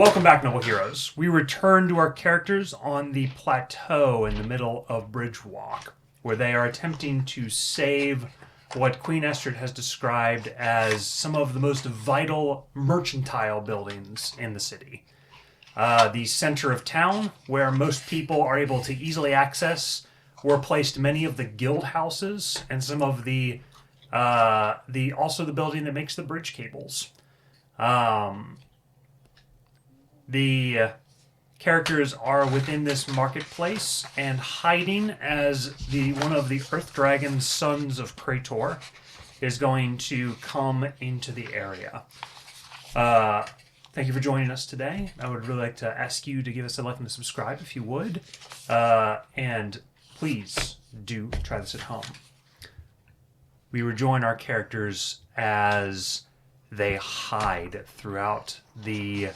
Welcome back, noble heroes. We return to our characters on the plateau in the middle of Bridgewalk, where they are attempting to save what Queen Estrid has described as some of the most vital mercantile buildings in the city. The center of town, where most people are able to easily access, were placed many of the guild houses and some of the also the building that makes the bridge cables. The characters are within this marketplace and hiding as one of the Earth Dragon's sons of Krator is going to come into the area. Thank you for joining us today. I would really like to ask you to give us a like and a subscribe if you would. And please do try this at home. We rejoin our characters as they hide throughout the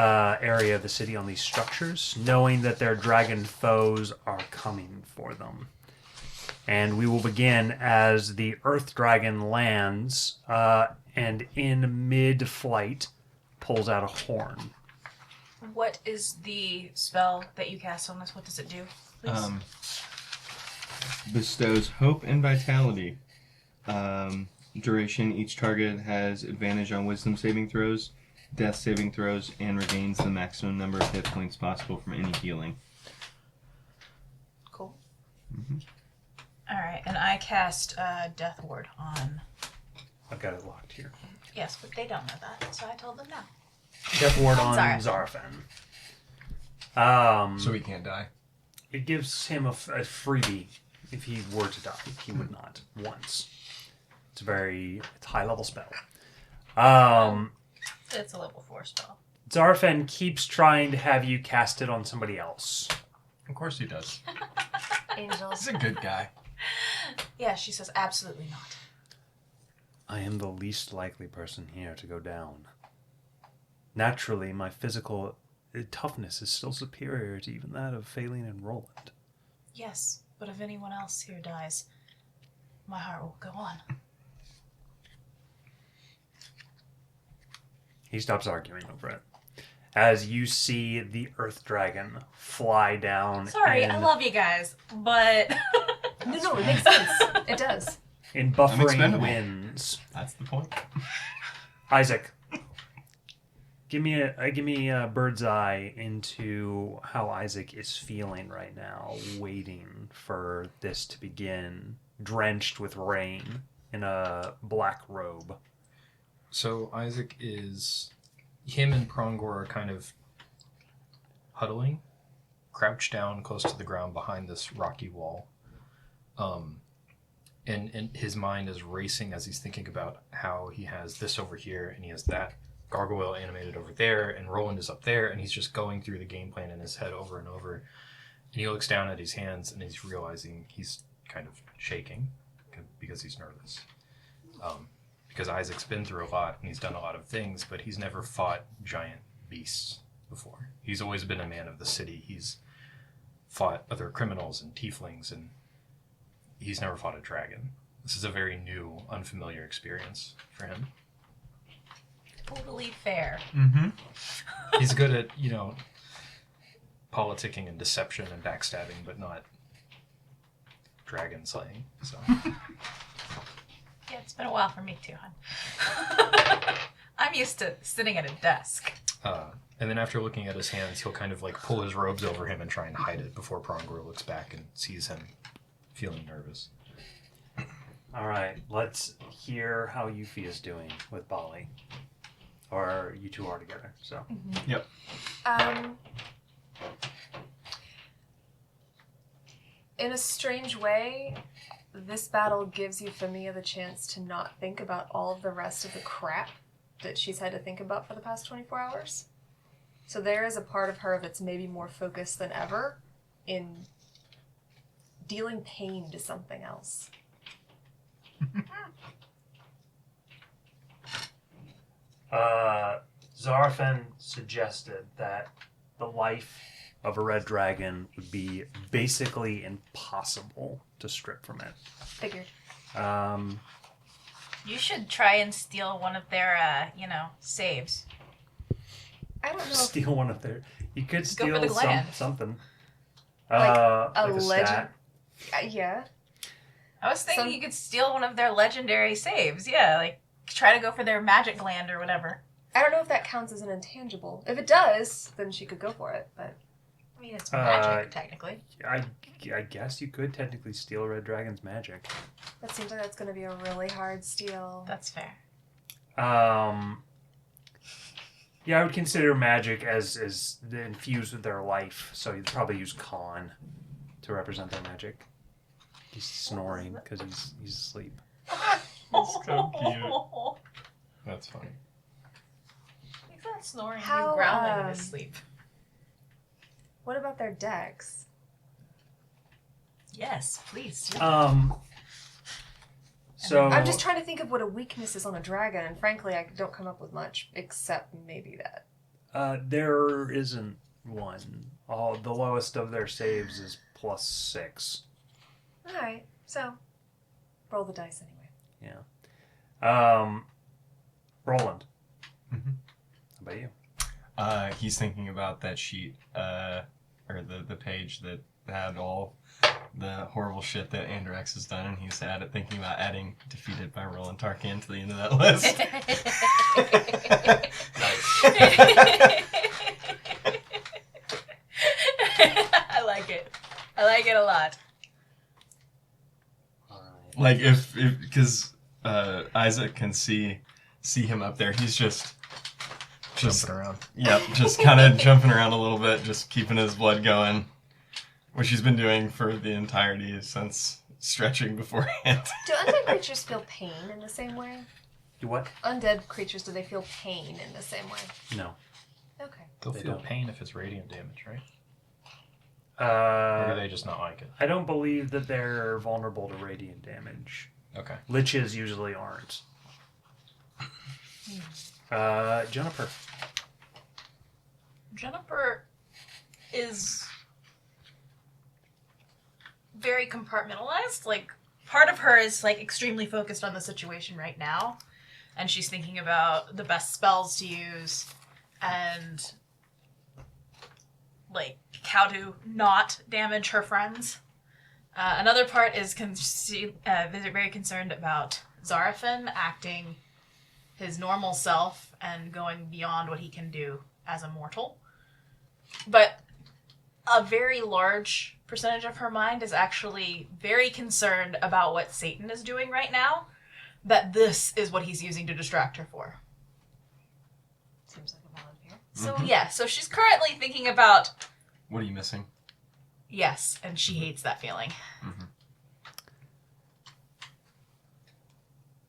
area of the city on these structures, knowing that their dragon foes are coming for them. And we will begin as the Earth Dragon lands and in mid-flight pulls out a horn. What is the spell that you cast on us? What does it do, please? Bestows hope and vitality. Duration, each target has advantage on wisdom saving throws, death saving throws, and regains the maximum number of hit points possible from any healing. Cool. Mm-hmm. Alright, and I cast Death Ward on... I've got it locked here. Yes, but they don't know that, so I told them no. Death Ward on Zarfan. So he can't die? It gives him a freebie if he were to die. He would not once. It's a high-level spell. It's a level 4 spell. Zarfan keeps trying to have you cast it on somebody else. Of course he does. Angels. He's a good guy. Yeah, she says absolutely not. I am the least likely person here to go down. Naturally, my physical toughness is still superior to even that of Phaelin and Roland. Yes, but if anyone else here dies, my heart will go on. He stops arguing over it. As you see the Earth Dragon fly down. Sorry, I love you guys, but... No, it makes sense. It does. In buffering winds. That's the point. Isaac, give me a bird's eye into how Isaac is feeling right now, waiting for this to begin, drenched with rain in a black robe. So Isaac him and Prongor are kind of huddling, crouched down close to the ground behind this rocky wall. And his mind is racing as he's thinking about how he has this over here and he has that gargoyle animated over there and Roland is up there, and he's just going through the game plan in his head over and over. And he looks down at his hands and he's realizing he's kind of shaking because he's nervous. Because Isaac's been through a lot and he's done a lot of things, but he's never fought giant beasts before. He's always been a man of the city. He's fought other criminals and tieflings, and he's never fought a dragon. This is a very new, unfamiliar experience for him. Totally fair. Mm-hmm. He's good at, politicking and deception and backstabbing, but not dragon slaying. So. Yeah, it's been a while for me too, hon. I'm used to sitting at a desk. And then after looking at his hands, he'll kind of pull his robes over him and try and hide it before Prongor looks back and sees him feeling nervous. All right, let's hear how Yuffie is doing with Bali. Or you two are together, so. Mm-hmm. Yep. In a strange way, this battle gives Euphemia the chance to not think about all of the rest of the crap that she's had to think about for the past 24 hours. So there is a part of her that's maybe more focused than ever in dealing pain to something else. Zarfan suggested that the life of a red dragon would be basically impossible to strip from it. Figured. You should try and steal one of their, saves. I don't know. Steal one of their. You could Go for steal the gland. something. Like a like a legend- stat. Yeah. I was thinking you could steal one of their legendary saves. Yeah, like try to go for their magic gland or whatever. I don't know if that counts as an intangible. If it does, then she could go for it. But I mean, it's magic, technically. I guess you could technically steal Red Dragon's magic. that seems like that's going to be a really hard steal. That's fair. Yeah, I would consider magic as infused with their life, so you'd probably use con to represent their magic. He's snoring because he's asleep. So cute. That's funny. He's not snoring. How, He's growling in his sleep. What about their decks? Yes, please. So I'm just trying to think of what a weakness is on a dragon, and frankly, I don't come up with much except maybe that. there isn't one. The lowest of their saves is +6. All right, so roll the dice anyway. Roland. Mhm. How about you? He's thinking about that sheet, or the page that had all the horrible shit that Andrex has done, and he's thinking about adding defeated by Roland Tarkin to the end of that list. I like it. I like it a lot. Like because Isaac can see him up there. He's just Jumping around. Yep, just kind of jumping around a little bit, just keeping his blood going, which he's been doing for the entirety since stretching beforehand. Do undead creatures feel pain in the same way? You what? Undead creatures, do they feel pain in the same way? No. Okay. They'll They feel don't. pain if it's radiant damage, right? Or do they just not like it? I don't believe that they're vulnerable to radiant damage. Okay. Liches usually aren't. Juniper. Jennifer is very compartmentalized. Like, part of her is like extremely focused on the situation right now, and she's thinking about the best spells to use and like how to not damage her friends. Another part is very concerned about Zarafin acting his normal self and going beyond what he can do as a mortal. But a very large percentage of her mind is actually very concerned about what Satan is doing right now, that this is what he's using to distract her for. Seems like a valid fear. So yeah, so she's currently thinking about, What are you missing? yes, and she hates that feeling.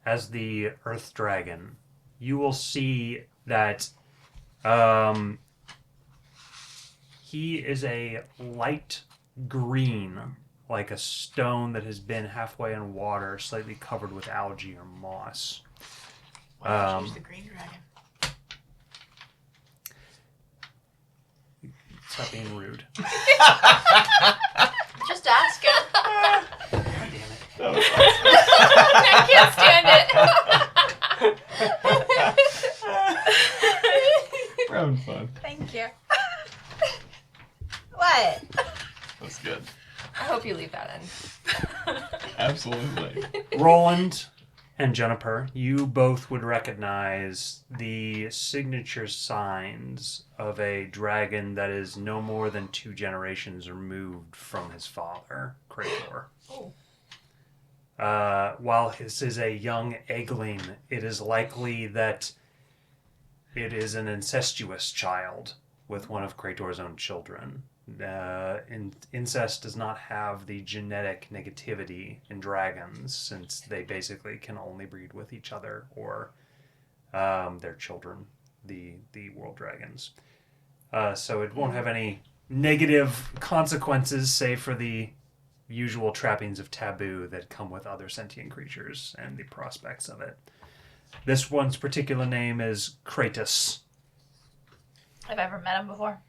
As the Earth Dragon, you will see that he is a light green, like a stone that has been halfway in water, slightly covered with algae or moss. Why don't you use the green dragon? Stop being rude. Just ask him. God damn it. I can't stand it. We're having fun. Thank you. What? That's good. I hope you leave that in. Absolutely. Roland and Juniper, you both would recognize the signature signs of a dragon that is no more than 2 generations removed from his father, Krator. Oh. While this is a young eggling, it is likely that it is an incestuous child with one of Krator's own children. Incest does not have the genetic negativity in dragons, since they basically can only breed with each other or their children, the world dragons. So it won't have any negative consequences, save for the usual trappings of taboo that come with other sentient creatures and the prospects of it. This one's particular name is Kratos. Have I ever met him before?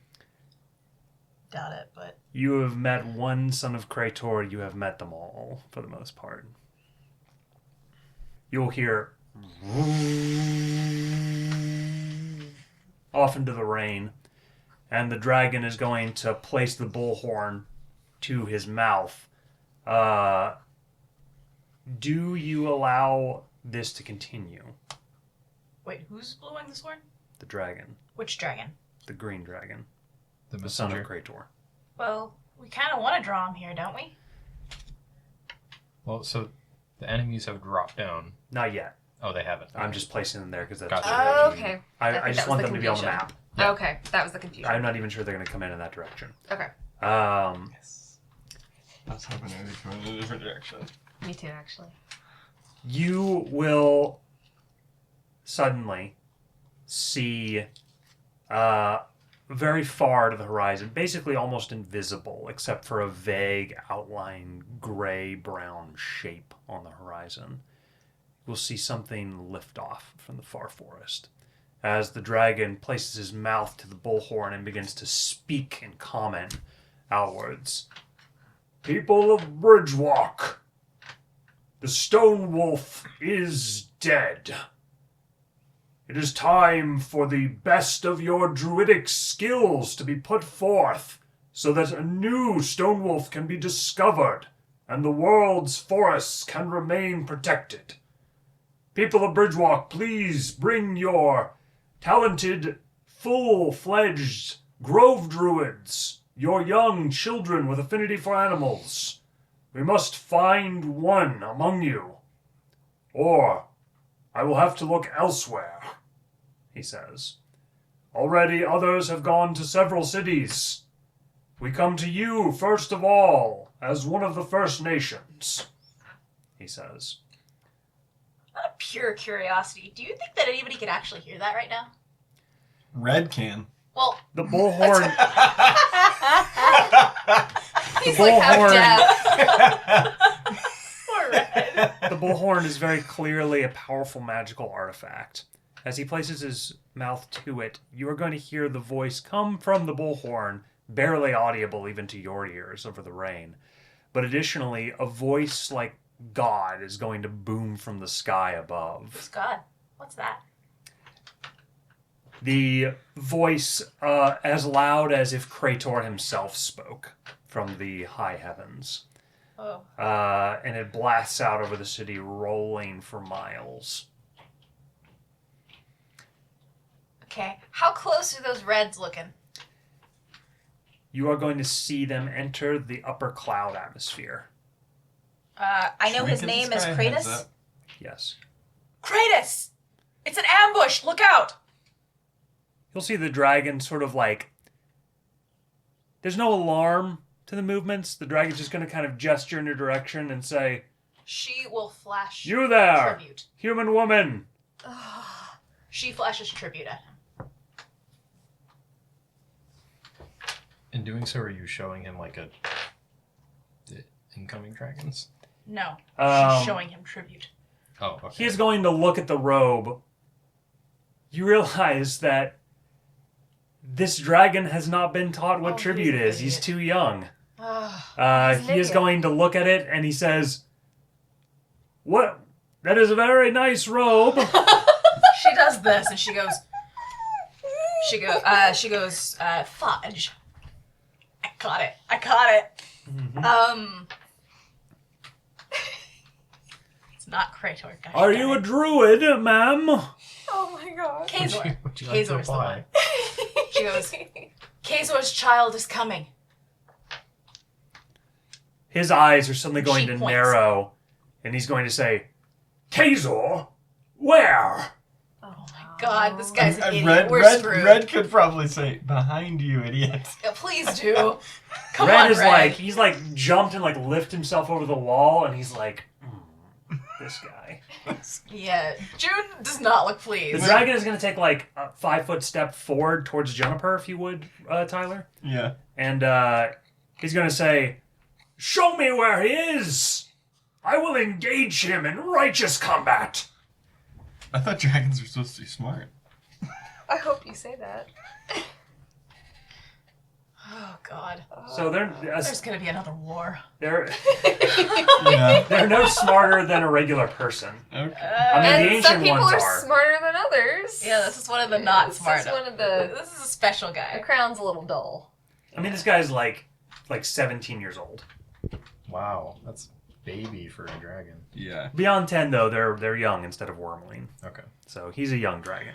Doubt it, but You have met one son of Krator, you have met them all, for the most part. You'll hear off into the rain, and the dragon is going to place the bullhorn to his mouth. Do you allow this to continue? Wait, who's blowing this horn? The dragon. Which dragon? The green dragon. The Son of messenger. Krator. Well, we kind of want to draw him here, don't we? Well, so the enemies have dropped down. Not yet. Oh, they haven't. I'm just placing them there because that's Gotcha. what they're Oh, doing. okay. I think just that was want the them to be on the confusion. map. Yeah. Okay, that was the confusion. I'm not even sure they're going to come in that direction. Okay, Yes. I was hoping it would go in a different direction. me too, actually. You will suddenly see very far to the horizon, basically almost invisible, except for a vague outline gray-brown shape on the horizon. You'll see something lift off from the far forest as the dragon places his mouth to the bullhorn and begins to speak in common outwards. People of Bridgewalk, the Stone Wolf is dead. It is time for the best of your druidic skills to be put forth so that a new Stone Wolf can be discovered and the world's forests can remain protected. People of Bridgewalk, please bring your talented, full-fledged grove druids, your young children with affinity for animals. We must find one among you, or I will have to look elsewhere, he says. Already others have gone to several cities. We come to you, first of all, as one of the First Nations, he says. Out of pure curiosity, do you think that anybody could actually hear that right now? Red can. Well, The bullhorn... He's The like half bullhorn- deaf. poor Red. The bullhorn is very clearly a powerful magical artifact. As he places his mouth to it, you are going to hear the voice come from the bullhorn, barely audible even to your ears over the rain. But additionally, a voice like God is going to boom from the sky above. Who's God? What's that? The voice as loud as if Krator himself spoke from the high heavens. Oh. And it blasts out over the city, rolling for miles. Okay. How close are those Reds looking? You are going to see them enter the upper cloud atmosphere. I know Should we his give name this is guy a heads Kratos. up? Yes. Kratos! It's an ambush! Look out! You'll see the dragon sort of like... There's no alarm to the movements. The dragon's just going to kind of gesture in your direction and say, She will flash "You there, tribute. human woman!" She flashes tribute at him. In doing so, are you showing him like the incoming dragons? No. Um, She's showing him tribute. Oh, okay. He is going to look at the robe. You realize that this dragon has not been taught what Oh, tribute he's an is. He's idiot. too young. He's an He is idiot. going to look at it and he says, "What? That is a very nice robe." She does this and she goes, fudge. I caught it. It's not Krator, guys. "Are you a druid, ma'am?" Oh my god. Kazor. Would you like to Kazor's the apply? one. She goes, Kazor's child is coming. His eyes are suddenly going She to points. narrow, and he's going to say, "Kazor? Where?" Oh my God, this guy's an idiot. Red, We're Red, screwed. Red could probably say, "Behind you, idiot." Yeah, please do. Come Red on, is Red. like, he's like jumped and like lifted himself over the wall, and he's like, this guy. Yeah, June does not look The pleased. dragon is going to take like a 5-foot step forward towards Juniper, if you would, Tyler. Yeah. And he's going to say, "Show me where he is. I will engage him in righteous combat." I thought dragons were supposed to be smart. I hope you say that. Oh God. So There's gonna be another war. they're Yeah. they're no smarter than a regular person. Okay. I mean, the And some ancient people ones are are. smarter than others. Yeah, this is one of the not This is smart. one of the- This is a special The guy. crown's a little dull. I mean, this guy's like 17 years old. Wow, that's baby for a dragon. Yeah. Beyond 10, though, they're young instead of wormling. Okay. So he's a young dragon.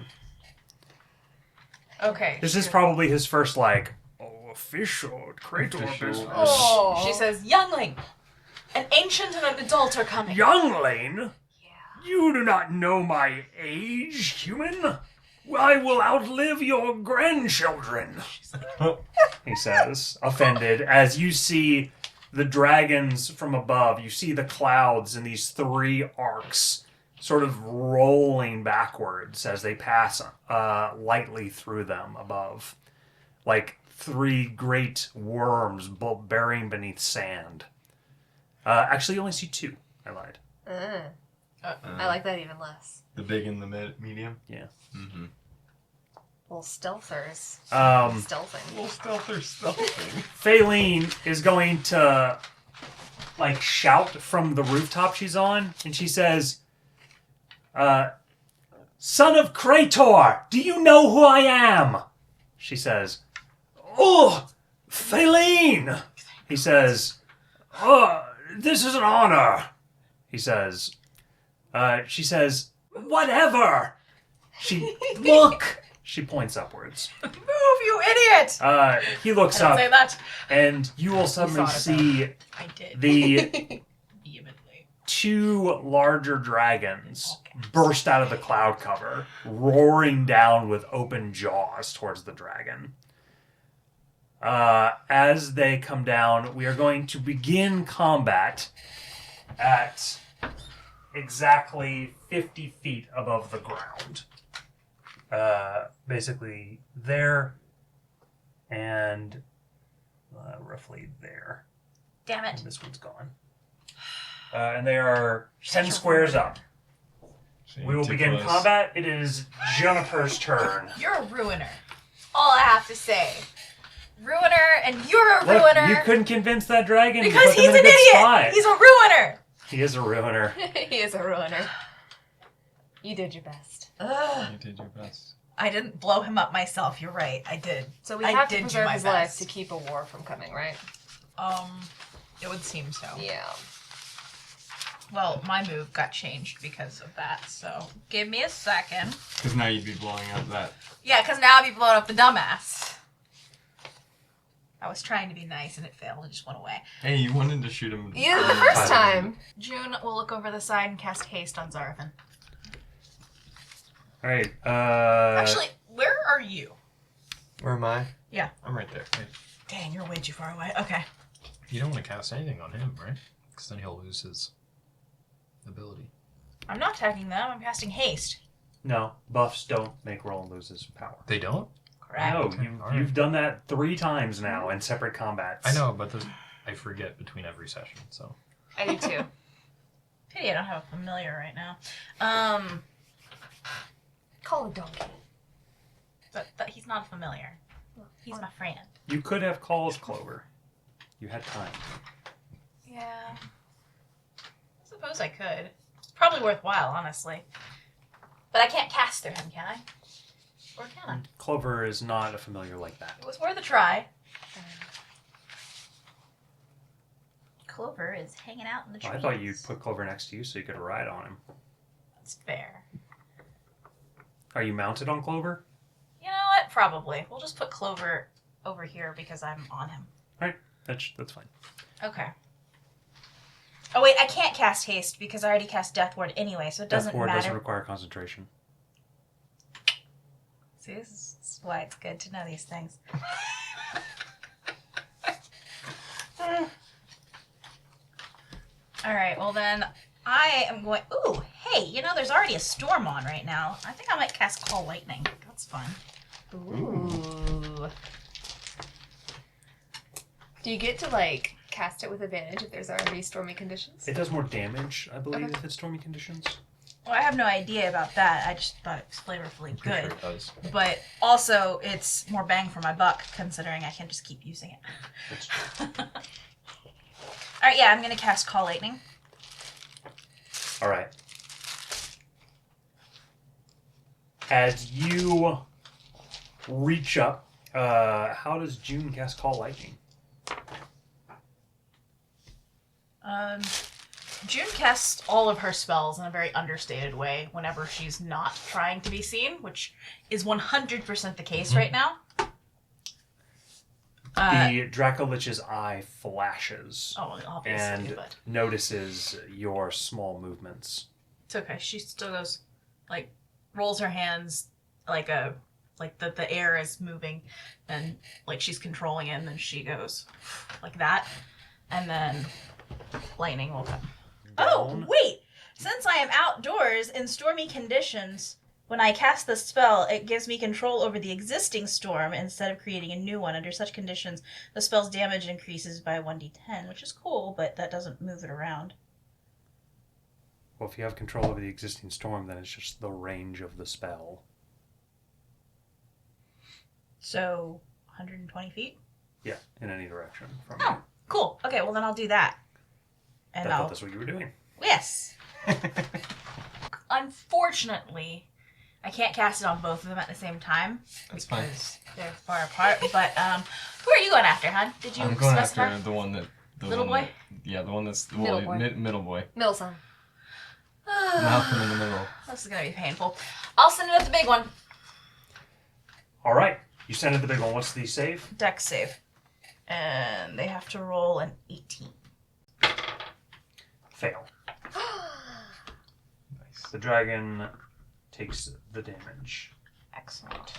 Okay. This is probably his first, official Krator Official. business. Oh. She says, "Youngling, an ancient and an adult are coming." Youngling? Yeah. You do not know my age, human. I will outlive your grandchildren, he says, offended, as you see the dragons from above. You see the clouds in these 3 arcs sort of rolling backwards as they pass lightly through them above. Like 3 great worms burying beneath sand. Actually, you only see 2. I lied. I like that even less. The big and the medium? Yeah. Mm-hmm. Little stealthers. Stealthing. Little stealthing. Faylene is going to shout from the rooftop she's on, and she says, "Son of Krator, do you know who I am?" She says, "Oh, Faylene!" He says, "Oh, this is an honor." He says, she says, "Whatever." Look. She points upwards. Move, you idiot! He looks Don't up, say that. and you will suddenly thought see I did. the Vehemently. 2 larger dragons burst out of the cloud cover, roaring down with open jaws towards the dragon. As they come down, we are going to begin combat at exactly 50 feet above the ground. Basically there and roughly there. Damn it. And this one's gone. And they are 10 squares up. We will begin combat. It is Juniper's turn. You're a ruiner. All I have to say. Ruiner, and you're a Look, ruiner. you couldn't convince that dragon to because put them he's in a an good idiot. spot. He's a ruiner. He is a ruiner. He is a ruiner. You did your best. Ugh. You did your best. I didn't blow him up myself. You're right. I did. So we I have to did do preserve my his best. life to keep a war from coming, right? It would seem so. Yeah. Well, my move got changed because of that. So give me a second. Because now you'd be blowing up that. Yeah, because now I'd be blowing up the dumbass. I was trying to be nice and it failed. It just went away. Hey, you wanted to shoot him. You did the first time. June will look over the side and cast haste on Zarvin. All right. Actually, where are you? Where am I? Yeah. I'm right there. Hey. Dang, you're way too far away. Okay. You don't want to cast anything on him, right? Because then he'll lose his ability. I'm not attacking them. I'm casting haste. no, buffs don't make Roland lose his power. They don't? Correct. No, Okay, all right. you've done that 3 times now in separate combats. I know, but I forget between every session, so. I do too. Pity I don't have a familiar right now. Call a donkey. But he's not a familiar. He's my friend. You could have called Clover. You had time. Yeah. I suppose I could. It's probably worthwhile, honestly. But I can't cast through him, can I? Or can I? Clover is not a familiar like that. It was worth a try. Clover is hanging out in the trees. I thought you'd put Clover next to you so you could ride on him. That's fair. Are you mounted on Clover? You know what? Probably. We'll just put Clover over here because I'm on him. Alright, that's fine. Okay. Oh wait, I can't cast haste because I already cast Death Ward anyway, so it doesn't Death Ward matter. doesn't require concentration. See, this is why it's good to know these things. Alright, well then, I am going... Ooh, hey, you know, there's already a storm on right now. I think I might cast Call Lightning. That's fun. Ooh. Do you get to, cast it with advantage if there's already stormy conditions? It does more damage, I believe, Okay. if it's stormy conditions. Well, I have no idea about that. I just thought it was flavorfully I'm pretty good. sure it does. But also, it's more bang for my buck, considering I can just keep using it. That's true. Alright, yeah, I'm gonna cast Call Lightning. All right. As you reach up, how does June cast Call Lightning? June casts all of her spells in a very understated way whenever she's not trying to be seen, which is 100% the case right now. The Dracolich's eye flashes Oh, obviously, and but notices your small movements. it's okay. She still goes, like, rolls her hands like the air is moving, and like she's controlling it, and then she goes like that, and then lightning will come. Oh, Down. wait! Since I am outdoors in stormy conditions, when I cast the spell, it gives me control over the existing storm instead of creating a new one. Under such conditions, the spell's damage increases by 1d10, which is cool, but that doesn't move it around. Well, if you have control over the existing storm, then it's just the range of the spell. So, 120 feet? Yeah, in any direction from Oh, you. cool. Okay, well then I'll do that. I And thought I'll... that's what you were doing. Yes! Unfortunately, I can't cast it on both of them at the same time. That's fine. Because they're far apart. But, who are you going after, hon? Did you I'm going specify? after the one that... The Little one boy? That, yeah, the one that's... The Middle well, boy. Middle boy. Middle son. Malcolm in the middle. This is going to be painful. I'll send it at the big one. All right. You send it the big one. What's the save? Dex save. And they have to roll an 18. Fail. Nice. The dragon takes the damage. Excellent.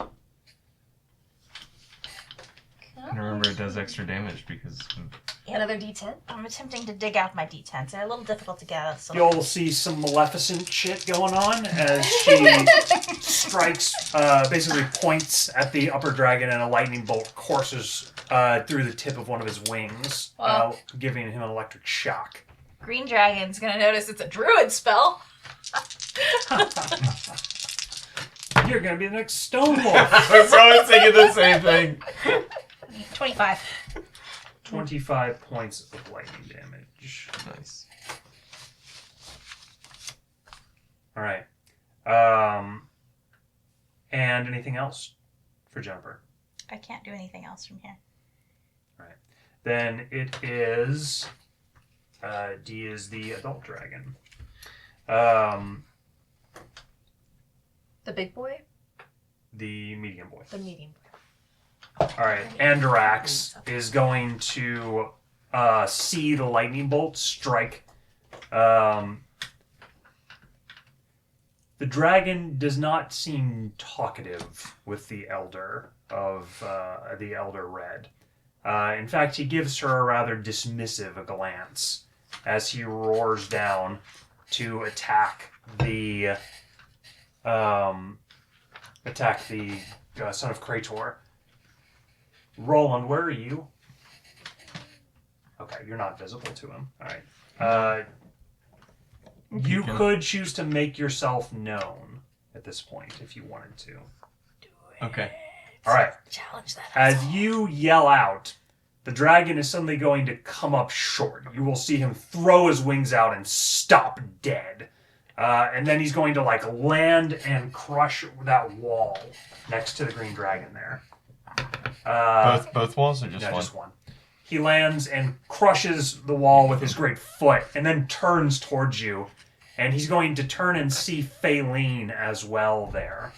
And remember, it does extra damage because of... Another D10. I'm attempting to dig out my d10s. They're a little difficult to get out. So You'll see some Maleficent shit going on as she strikes, basically points at the upper dragon, and a lightning bolt courses through the tip of one of his wings, Wow. giving him an electric shock. Green Dragon's going to notice it's a druid spell. You're gonna be the next Stone Wolf. I was always thinking the same thing. 25. 25 points of lightning damage. Nice. All right. And anything else for Jennifer? I can't do anything else from here. Then it is D is the adult dragon. The big boy? The medium boy. The medium boy. All right. Andarax is going to see the lightning bolt strike. The dragon does not seem talkative with the elder of the elder red. In fact, he gives her a rather dismissive glance as he roars down to attack the son of Krator. Roland, where are you? Okay, you're not visible to him. All right. You could choose to make yourself known at this point if you wanted to. Okay. All right. Challenge that. As you yell out, the dragon is suddenly going to come up short. You will see him throw his wings out and stop dead. And then he's going to land and crush that wall next to the green dragon there. Both walls or just No, one? just one. He lands and crushes the wall with his great foot and then turns towards you. And he's going to turn and see Faylene as well there.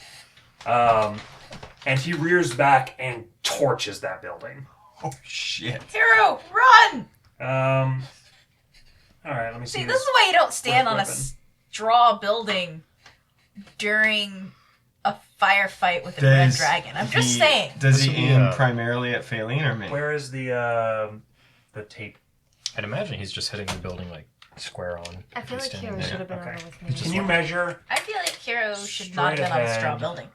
And he rears back and torches that building. Oh, shit. Hero, run! All right, let me see. See, this is why you don't stand on a weapon. straw building during a firefight with a red dragon. I'm just saying. Does he This would be, aim primarily at Faylene or me? Where is the tape? I'd imagine he's just hitting the building square on. I feel like standing Hero there. should have been Okay. over with me. Can you measure? I feel like Hero should not have Straight been on a straw ahead. building.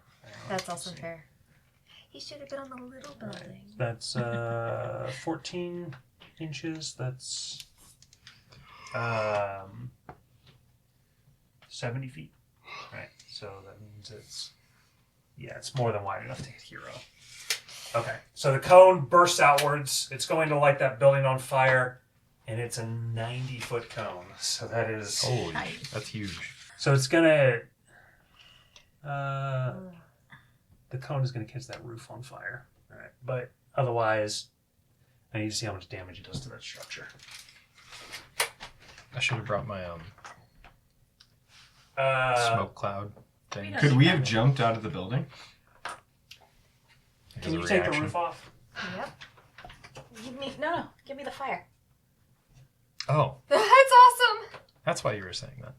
That's also fair. He should have been on the little building. That's 14 inches. That's 70 feet. Right. So that means it's more than wide enough to hit Hero. Okay. So the cone bursts outwards. It's going to light that building on fire, and it's a 90-foot cone. So that is. Holy, that's huge. So it's gonna. The cone is gonna catch that roof on fire. All right. But otherwise, I need to see how much damage it does to that structure. I should have brought my smoke cloud thing. Could we have jumped out of the building? As Can a you take the reaction. roof off? Yep. Give me the fire. Oh, That's awesome. that's why you were saying that.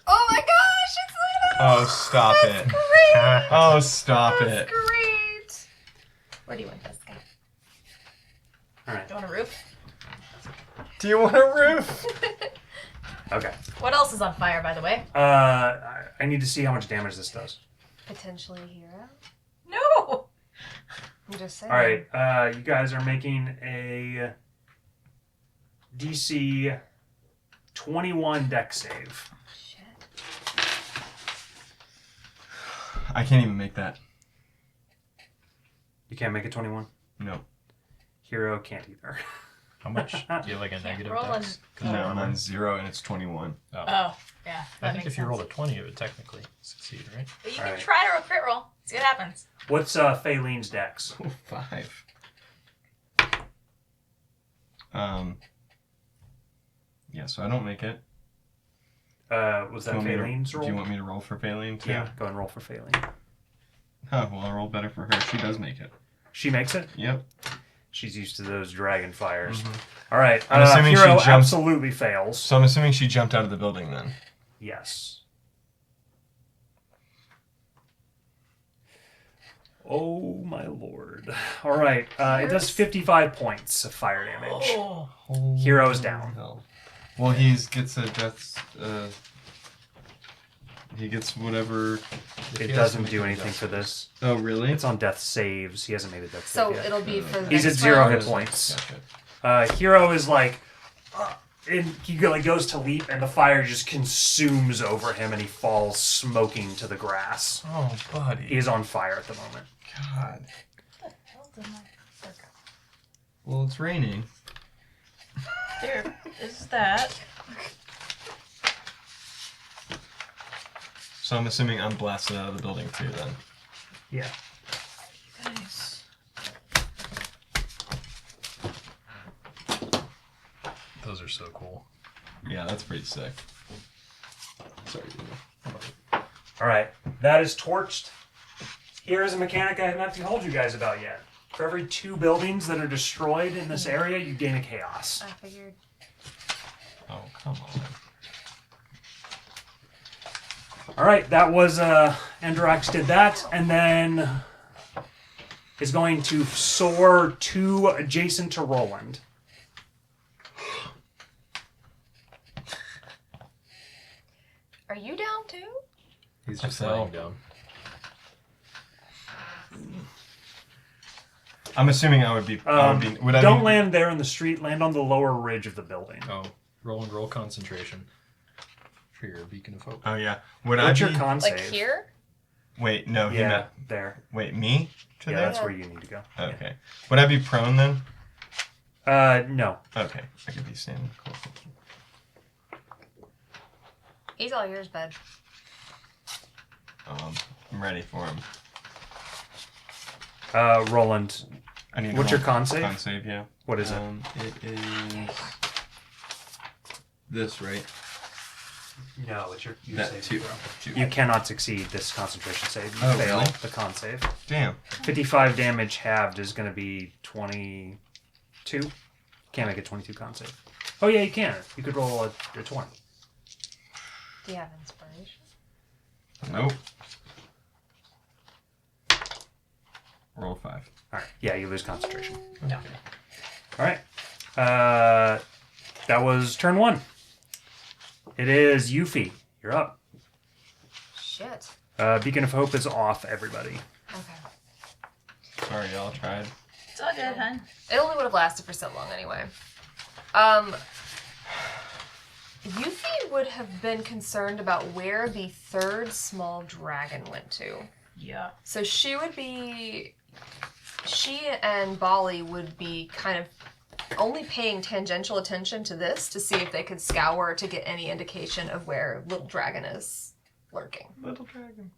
Oh my gosh, it's lit up. Oh, stop That's it. great. Oh, stop That's it. great. Where do you want this guy? All right. Do you want a roof? Do you want a roof? Okay. What else is on fire, by the way? I need to see how much damage this does. Potentially a hero. No. I'm just saying. All right. You guys are making a DC 21 deck save. Shit. I can't even make that. You can't make a 21? No. Hero can't either. How much? Do you have like a negative roll dex? No, I'm on 0 and it's 21. Oh. Oh, yeah. I That think makes if you sense. rolled a 20, it would technically succeed, right? But you All can right. try to crit roll. See what happens. What's Fayleen's dex? Oh, 5. Yeah, so I don't make it. Was that Do you want me to- Fayleen's roll? Do you want me to roll for Faylene too? Yeah, go ahead and roll for Faylene. Oh, well, I'll roll better for her. She does make it. She makes it? Yep. She's used to those dragon fires. Mhm. All right. I'm assuming she Hero jumps- absolutely fails. So I'm assuming she jumped out of the building then. Yes. Oh my lord. All right. It does 55 points of fire damage. Oh. Hero's down. Hell. Well, gets a death. He gets whatever. It doesn't do anything for this. Oh, really? It's on death saves. He hasn't made a death So save yet. it'll be for the He's at next 0 round. hit points. Gotcha. Hero is like, and he like goes to leap, and the fire just consumes over him, and he falls smoking to the grass. Oh, buddy. He is on fire at the moment. God. What the hell did my circle? Well, it's raining. There is that. So I'm assuming I'm blasted out of the building too then. Yeah. Guys. Those are so cool. Yeah, that's pretty sick. Sorry, dude. All right. That is torched. Here is a mechanic I have not told you guys about yet. For every 2 buildings that are destroyed in this area, you gain a chaos. I figured. Oh, come on. All right, that was Endorax did that, and then is going to soar 2 adjacent to Roland. Are you down too? He's I just fell. laying down. I'm assuming I would be. Would I Don't be, land there in the street. Land on the lower ridge of the building. Oh, roll concentration for your beacon of hope. Oh yeah. Would What's I your be? con Like save? here? Wait, no. He Yeah, meant. there. Wait, me? To Yeah, there? that's where you need to go. Okay. Would I be prone then? No. Okay. I could be standing. Cool. He's all yours, bud. I'm ready for him. Roland, I need. to what's roll your con save? Con save, yeah. What is it? It is this, right? No, it's your That save. two. You cannot succeed this concentration save. You Oh, fail really? the con save. Damn. 55 damage halved is going to be 22. Can't make a 22 con save. Oh yeah, you can. You could roll a 20. Do you have inspiration? Nope. Roll 5. All right. Yeah, you lose concentration. No. All right. That was turn 1. It is Yuffie. You're up. Shit. Beacon of Hope is off, everybody. Okay. Sorry, y'all tried. It's all good, hun. It only would have lasted for so long anyway. Yuffie would have been concerned about where the third small dragon went to. Yeah. So she and Bali would be kind of only paying tangential attention to this to see if they could scour to get any indication of where Little Dragon is lurking. Little dragon.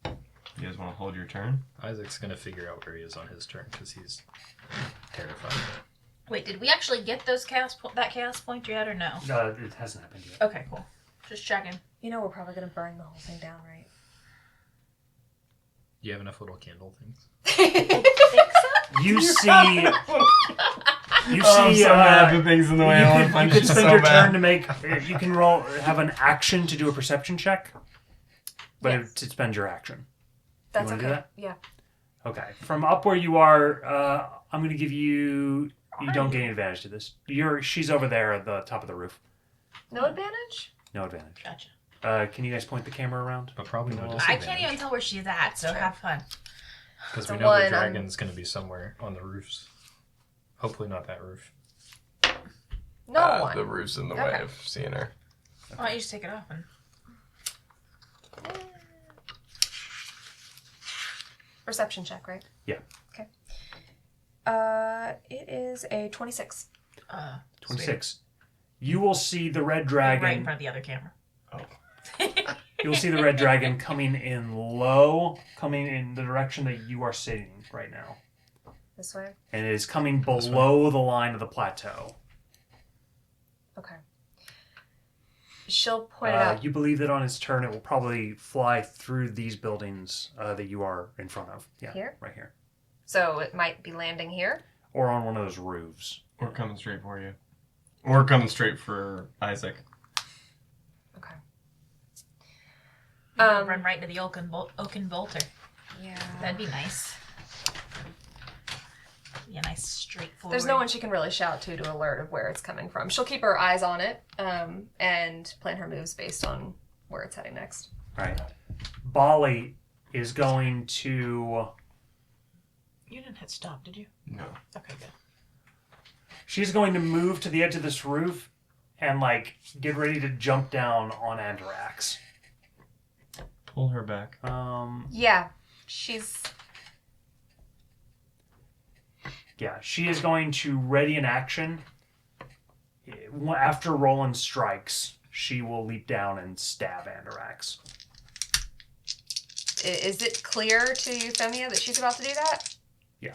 You guys want to hold your turn? Isaac's gonna figure out where he is on his turn because he's terrified. Wait, did we actually get those that chaos point yet or no? No, it hasn't happened yet. Okay, cool. Just checking. You know we're probably going to burn the whole thing down, right? Do you have enough little candle things? You see. You I'm see. so mad the things in the way. I want to You punch could you spend so your bad. turn to make. You can have an action to do a perception check, but Yes. to spend your action. That's wanna okay. do that? Yeah. Okay. From up where you are, I'm going to give you. You don't gain advantage to this. She's over there at the top of the roof. No advantage? No advantage. Gotcha. Can you guys point the camera around? But probably no I disadvantage. can't even tell where she's at, so have fun. Because The we know one the on- dragon's gonna be somewhere on the roofs. Hopefully not that roof. No one. The roof's in the Okay. way of seeing her. Why don't you just take it off and... Perception check, right? Yeah. Okay. It is a 26. 26. You will see the red Right in dragon. front of the other camera. You'll see the red dragon coming in low, coming in the direction that you are sitting right now. This way? And it is coming below the line of the plateau. Okay. She'll point it out. You believe that on its turn it will probably fly through these buildings that you are in front of. Yeah, Here? right here. So it might be landing here. Or on one of those roofs. Or coming straight for you. Or coming straight for Isaac. Okay. Run right into the oaken bolter. Yeah. That'd be nice. Yeah, nice straightforward. There's no one she can really shout to alert of where it's coming from. She'll keep her eyes on it and plan her moves based on where it's heading next. All right. Bali is going to... You didn't hit stop, did you? No. Okay, good. She's going to move to the edge of this roof and, get ready to jump down on Andarax. Pull her back. Yeah. She's... Yeah, she is going to ready an action. After Roland strikes, she will leap down and stab Andarax. Is it clear to Euphemia that she's about to do that? Yeah.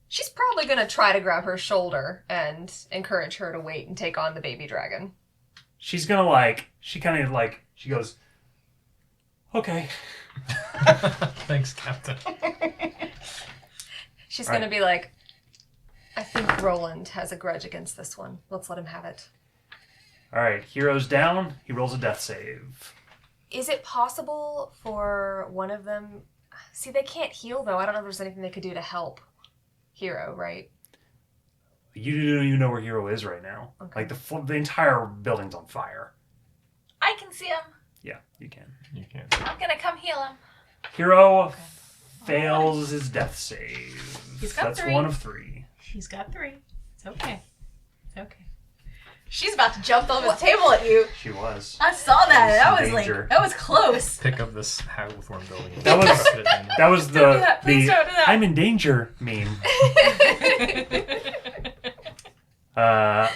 She's probably going to try to grab her shoulder and encourage her to wait and take on the baby dragon. She's gonna she goes, okay. Thanks, Captain. She's All going to be like, I think Roland has a grudge against this one. Let's let him have it. All right, hero's down. He rolls a death save. Is it possible for one of them... See, they can't heal, though. I don't know if there's anything they could do to help Hero, right? You don't even know where Hero is right now. Okay. The entire building's on fire. I can see him. Yeah, you can. You can. I'm gonna come heal him. Hero fails his death save. He's got That's 3. 1 of 3. He's got 3. It's okay. It's okay. She's about to jump over the table at you. She was. I saw that. That She's in was danger. that was close. Pick up this Hagglethorn building. That was- That was Don't do that. Please don't do that. I'm in danger meme. All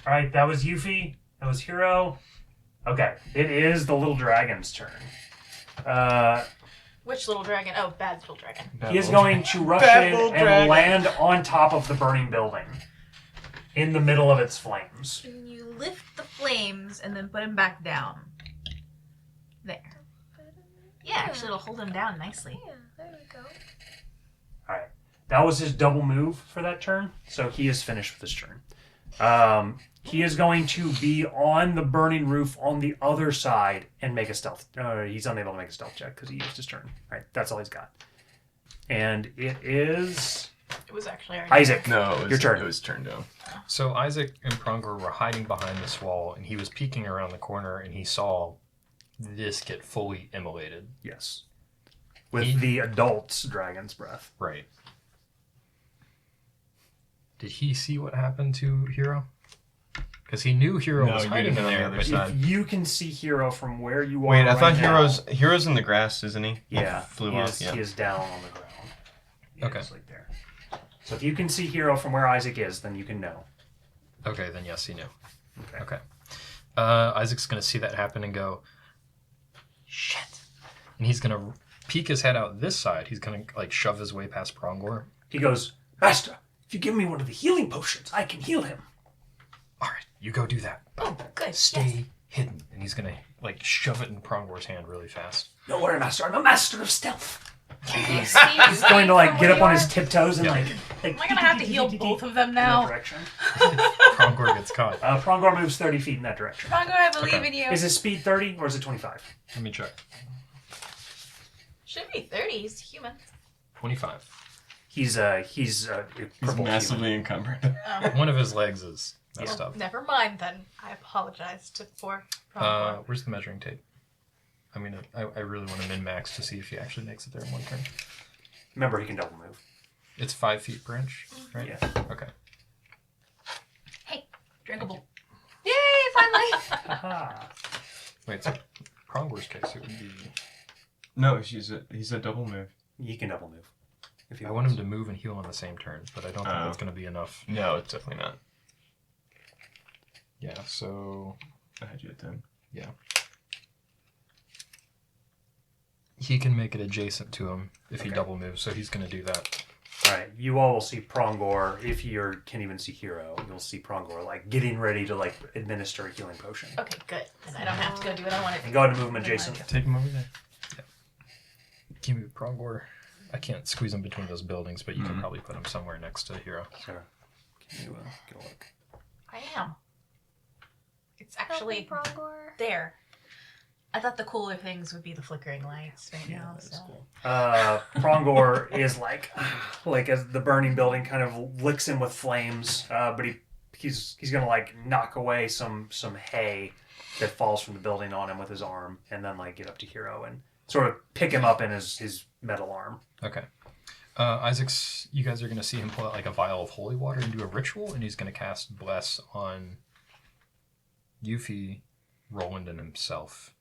right, that was Yuffie. That was Hero. Okay, it is the little dragon's turn. Which little dragon? Oh, bad little dragon. He is going to rush Bad in little and dragon. land on top of the burning building, in the middle of its flames. And you lift the flames and then put him back down. There. Yeah, actually, it'll hold him down nicely. Yeah, there we go. All right, that was his double move for that turn, so he is finished with his turn. He is going to be on the burning roof on the other side and make a stealth. He's unable to make a stealth check because he used his turn. All right, that's all he's got. And it is It was actually our Isaac. No, it was, Your turn. It was turned down. So Isaac and Pronger were hiding behind this wall, and he was peeking around the corner, and he saw this get fully immolated. Yes, with the adult's dragon's breath. Right. Did he see what happened to Hero? Because he knew Hero No, was you'd hiding have in been on the there. other But side. If you can see Hero from where you are. Wait, I right thought now, Hero's in the grass, isn't he? Yeah, Flew he off. is, Yeah. he is down on the ground. Okay. He's like there. So if you can see Hero from where Isaac is, then you can know. Okay, then yes, he knew. Okay. Okay. Isaac's going to see that happen and go, shit. And he's going to peek his head out this side. He's going to like shove his way past Prongor. He goes, Master, if you give me one of the healing potions, I can heal him. All right, you go do that. Oh, good. Stay Yes. hidden. And he's going to like shove it in Prongor's hand really fast. Don't worry, Master. I'm a master of stealth. He's He's going to like get up on his tiptoes and like Am I gonna have to heal both of them in that now? direction. Prongor gets caught. Prongor moves 30 feet in that direction. Prongo, I believe Okay. in you. Is his speed 30 or is it 25? Let me check. Should be 30. He's human. 25. He's He's purple massively encumbered. One of his legs is messed up. Never mind then. I apologize for Prongo. Where's the measuring tape? I mean, I really want to min-max to see if he actually makes it there in one turn. Remember, he can double move. It's 5 feet per inch, right? Yeah. Okay. Hey, drinkable. Yay! Finally. Aha. Wait, so Prongor's case, it would be... No, he's a double move. He can double move. If he I want wants. him to move and heal on the same turn, but I don't think Oh. that's going to be enough. No, it's definitely not. Yeah, so... I had you at 10. He can make it adjacent to him if he double moves, so he's going to do that. Alright, you all will see Prongor, if you can even see Hero, you'll see Prongor like getting ready to like administer a healing potion. Okay, good. Then I don't have to go do what I want to do. And go ahead and move him adjacent. Take him over there. Give me Prongor. I can't squeeze him between those buildings, but you can Mhm. probably put him somewhere next to Hero. Sarah, can you get a look? I am. It's actually Prongor. there. I thought the cooler things would be the flickering lights right now. that's So. cool. Prongor is like as the burning building kind of licks him with flames, but he's gonna like knock away some hay that falls from the building on him with his arm, and then like get up to Hero and sort of pick him up in his metal arm. Okay. Isaac's, you guys are going to see him pull out like a vial of holy water and do a ritual, and he's going to cast Bless on Yuffie, Roland, and himself.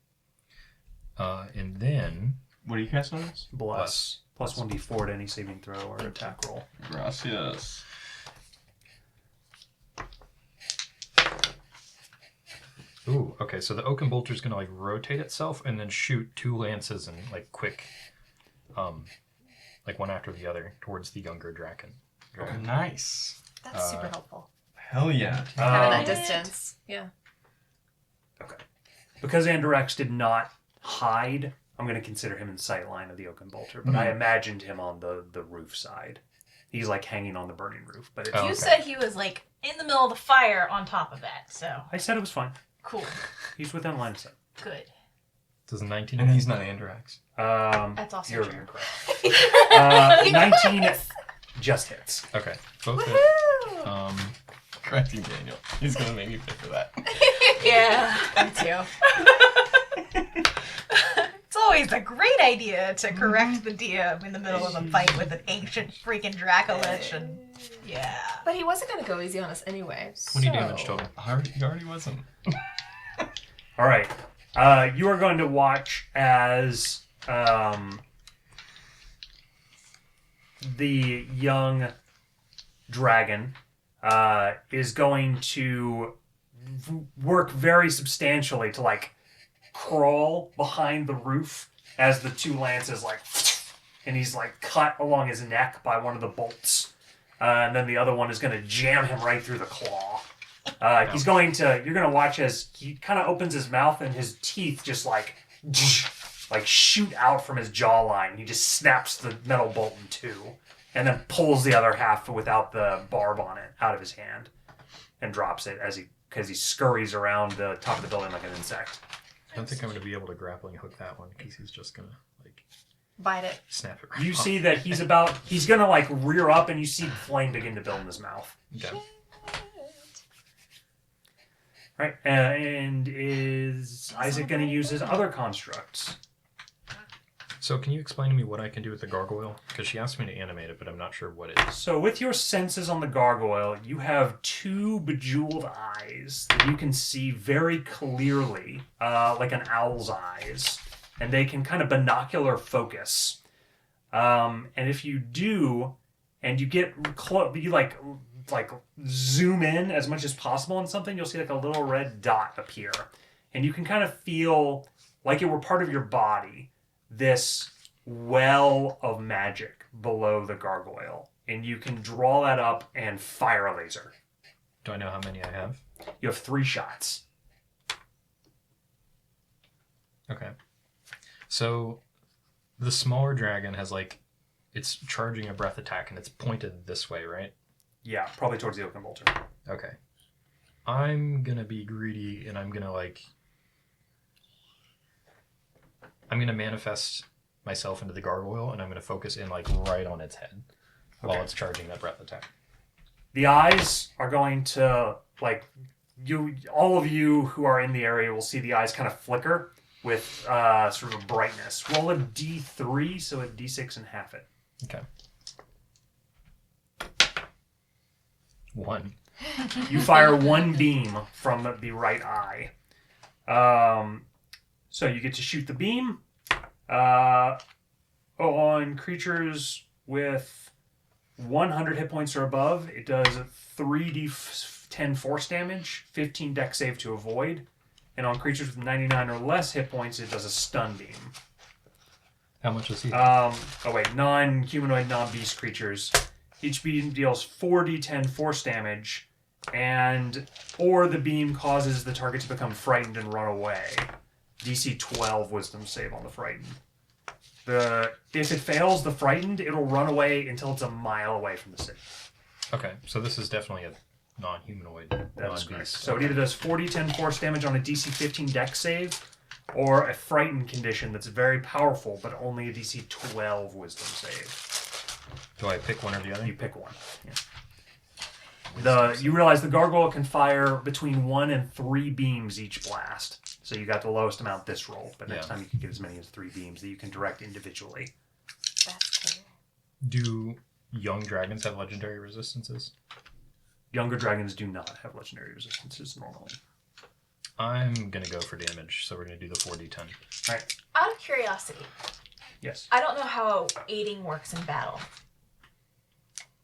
And then... What do you cast on this? Bless. Plus 1d4 to any saving throw or attack roll. Gracias. Ooh, okay, so the Oaken Bolter's going to like rotate itself and then shoot 2 lances and like quick, like one after the other towards the younger Draken. Okay. Nice. That's super helpful. Hell yeah. Having that Um, distance. Yeah. Because Andorax did not hide, I'm going to consider him in sight line of the Oaken Bolter, but I imagined him on the roof side. He's like hanging on the burning roof, but it's, Oh, You okay. said he was like in the middle of the fire on top of that. So I said it was fine. cool. He's within line of sight. Good. Does a 19 And he's not Andorax. That's also you're true. correct. 19 just hits. Okay, both hit. Woohoo! Correcting Daniel. He's gonna make me pay for that. Yeah, me too. It's always a great idea to correct the DM in the middle of a fight with an ancient freaking Dracolich, and yeah. But he wasn't going to go easy on us anyway. 20 so... damage total. He already wasn't. All right. You are going to watch as the young dragon is going to work very substantially to like crawl behind the roof as the 2 lances like, and he's like cut along his neck by one of the bolts, and then the other one is going to jam him right through the claw. You're going to watch as he kind of opens his mouth and his teeth just like shoot out from his jawline. He just snaps the metal bolt in 2 and then pulls the other half without the barb on it out of his hand and drops it because he scurries around the top of the building like an insect. I don't think I'm going to be able to grappling hook that one because he's just going to like Bite it. snap it right You off. see that he's going to like rear up and you see flame begin to build in his mouth. Okay. Right, and is Isaac going to use his other constructs? So can you explain to me what I can do with the gargoyle? Because she asked me to animate it, but I'm not sure what it is. So with your senses on the gargoyle, you have 2 bejeweled eyes that you can see very clearly, like an owl's eyes, and they can kind of binocular focus. And if you do, and you get close, you like zoom in as much as possible on something, you'll see like a little red dot appear, and you can kind of feel like it were part of your body. This well of magic below the gargoyle, and you can draw that up and fire a laser. Do I know how many I have? You have 3 shots. Okay. So the smaller dragon has it's charging a breath attack and it's pointed this way, right? Yeah, probably towards the Oaken Bolter. Okay. I'm gonna be greedy and I'm gonna manifest myself into the gargoyle and I'm gonna focus in right on its head while it's charging that breath attack. The eyes are going to all of you who are in the area will see the eyes kind of flicker with sort of a brightness. Roll a D3, so a D6 and half it. Okay. 1. You fire 1 beam from the right eye. So you get to shoot the beam. On creatures with 100 hit points or above, it does 3d10 force damage, 15 dex save to avoid. And on creatures with 99 or less hit points, it does a stun beam. How much is he? Non-humanoid, non-beast creatures. Each beam deals 4d10 force damage, or the beam causes the target to become frightened and run away. DC 12 wisdom save on the frightened. If it fails the frightened, it'll run away until it's a mile away from the city. Okay, so this is definitely a non-humanoid, That's correct. non-beast. So it either does 4d10 force damage on a DC 15 dex save, or a frightened condition that's very powerful, but only a DC 12 wisdom save. Do I pick one or the other? You pick one. Yeah. You realize the gargoyle can fire between 1 and 3 beams each blast. So you got the lowest amount this roll, but next time you can get as many as 3 beams that you can direct individually. That's cool. Do young dragons have legendary resistances? Younger dragons do not have legendary resistances normally. I'm going to go for damage, so we're going to do the 4d10. All right. Out of curiosity, Yes. I don't know how aiding works in battle.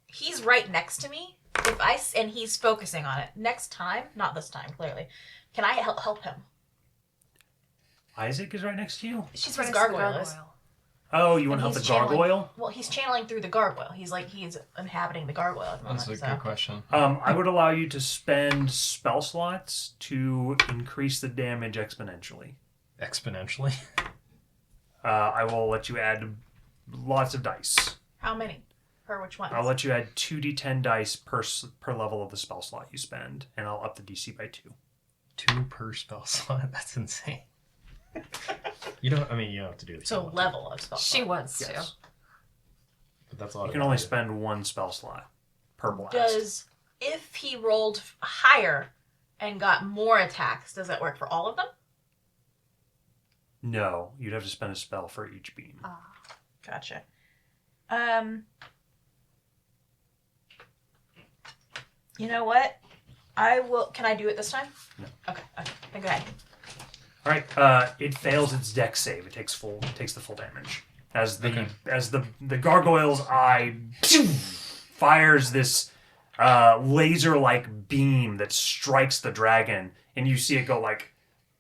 He's right next to me. And he's focusing on it. Next time, not this time, clearly. Can I help him? Isaac is right next to you? She's Right his next to the gargoyle. Is. Oh, you want to help the gargoyle? Well, he's channeling through the gargoyle. He's inhabiting the gargoyle at the moment. That's a good question. I would allow you to spend spell slots to increase the damage exponentially. Exponentially? I will let you add lots of dice. How many? Per which one? I'll let you add 2d10 dice per level of the spell slot you spend, and I'll up the DC by 2. 2 per spell slot? That's insane. You don't have to do it. So level of spell. She wants to. Yes. But that's all. You can only spend 1 spell slot per blast. If he rolled higher and got more attacks, does that work for all of them? No, you'd have to spend a spell for each beam. Gotcha. You know what? I will. Can I do it this time? No. Okay. Then go ahead. All right. It fails its dex save. It takes the full damage as the gargoyle's eye fires this laser-like beam that strikes the dragon, and you see it go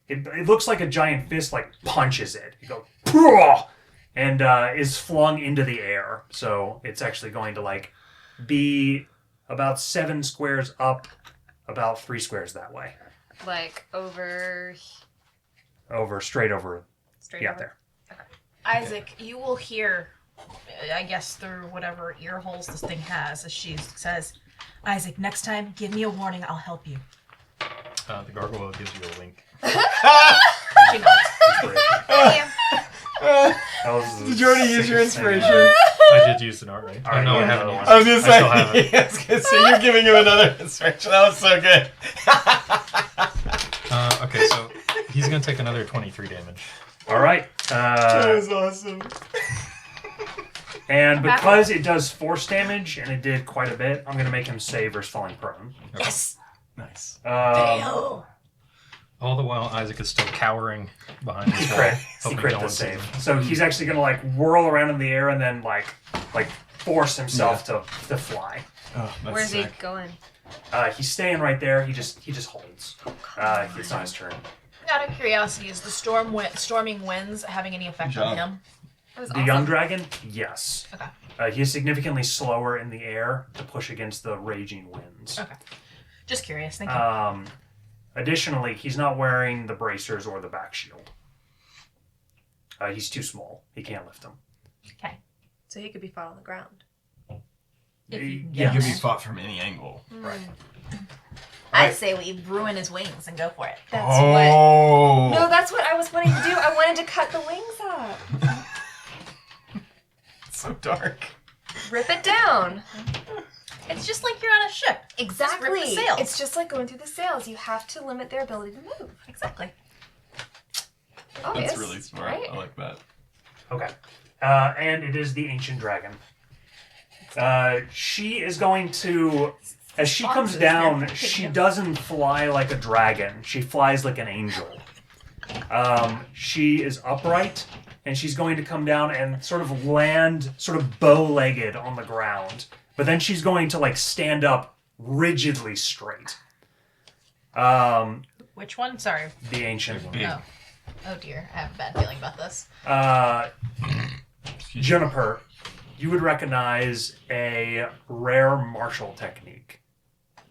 it looks like a giant fist punches it. It goes Pooah! And is flung into the air. So it's actually going to be about 7 squares up, about 3 squares that way. Straight over. Straight Yeah, over. there. Isaac, you will hear, I guess through whatever ear holes this thing has, as she says, Isaac, next time, give me a warning. I'll help you. The gargoyle gives you a wink. She nods. Did you already use your inspiration? I did use an art, right? All right, No, I yeah, haven't no, used I was it. gonna say, I still have it. I was gonna say you're giving him another inspiration. That was so good. Okay, so he's going to take another 23 damage. All right. That was awesome. And because it does force damage, and it did quite a bit, I'm going to make him save versus falling prone. Yes. Nice. Damn. All the while, Isaac is still cowering behind his He wall. crit. He hoping crit no the one sees save. him. So he's actually going to like whirl around in the air and then like force himself to fly. Oh, that's Where's he sick. going? He's staying right there. He just holds. It's not his turn. Out of curiosity, is the storming winds having any effect Good on job. him? That was The awesome. young dragon, yes. Okay. He is significantly slower in the air to push against the raging winds. Okay. Just curious. Thank you. Additionally, he's not wearing the bracers or the back shield. He's too small. He can't lift them. Okay. So he could be fought on the ground. If you can He get can be there. fought from any angle. Right. I say we ruin his wings and go for it. That's what. Oh! No, that's what I was wanting to do. I wanted to cut the wings up. It's so dark. Rip it down. It's just like you're on a ship. Exactly. Just rip the sails. It's just like going through the sails. You have to limit their ability to move. Exactly. Obvious, That's really smart. right? I like that. Okay. And it is the ancient dragon. She is going to, as she comes down, she doesn't fly like a dragon. She flies like an angel. She is upright, and she's going to come down and sort of land sort of bow-legged on the ground. But then she's going to like stand up rigidly straight. Which one? Sorry. The ancient. Big. Oh. Oh dear. I have a bad feeling about this. Juniper, you would recognize a rare martial technique,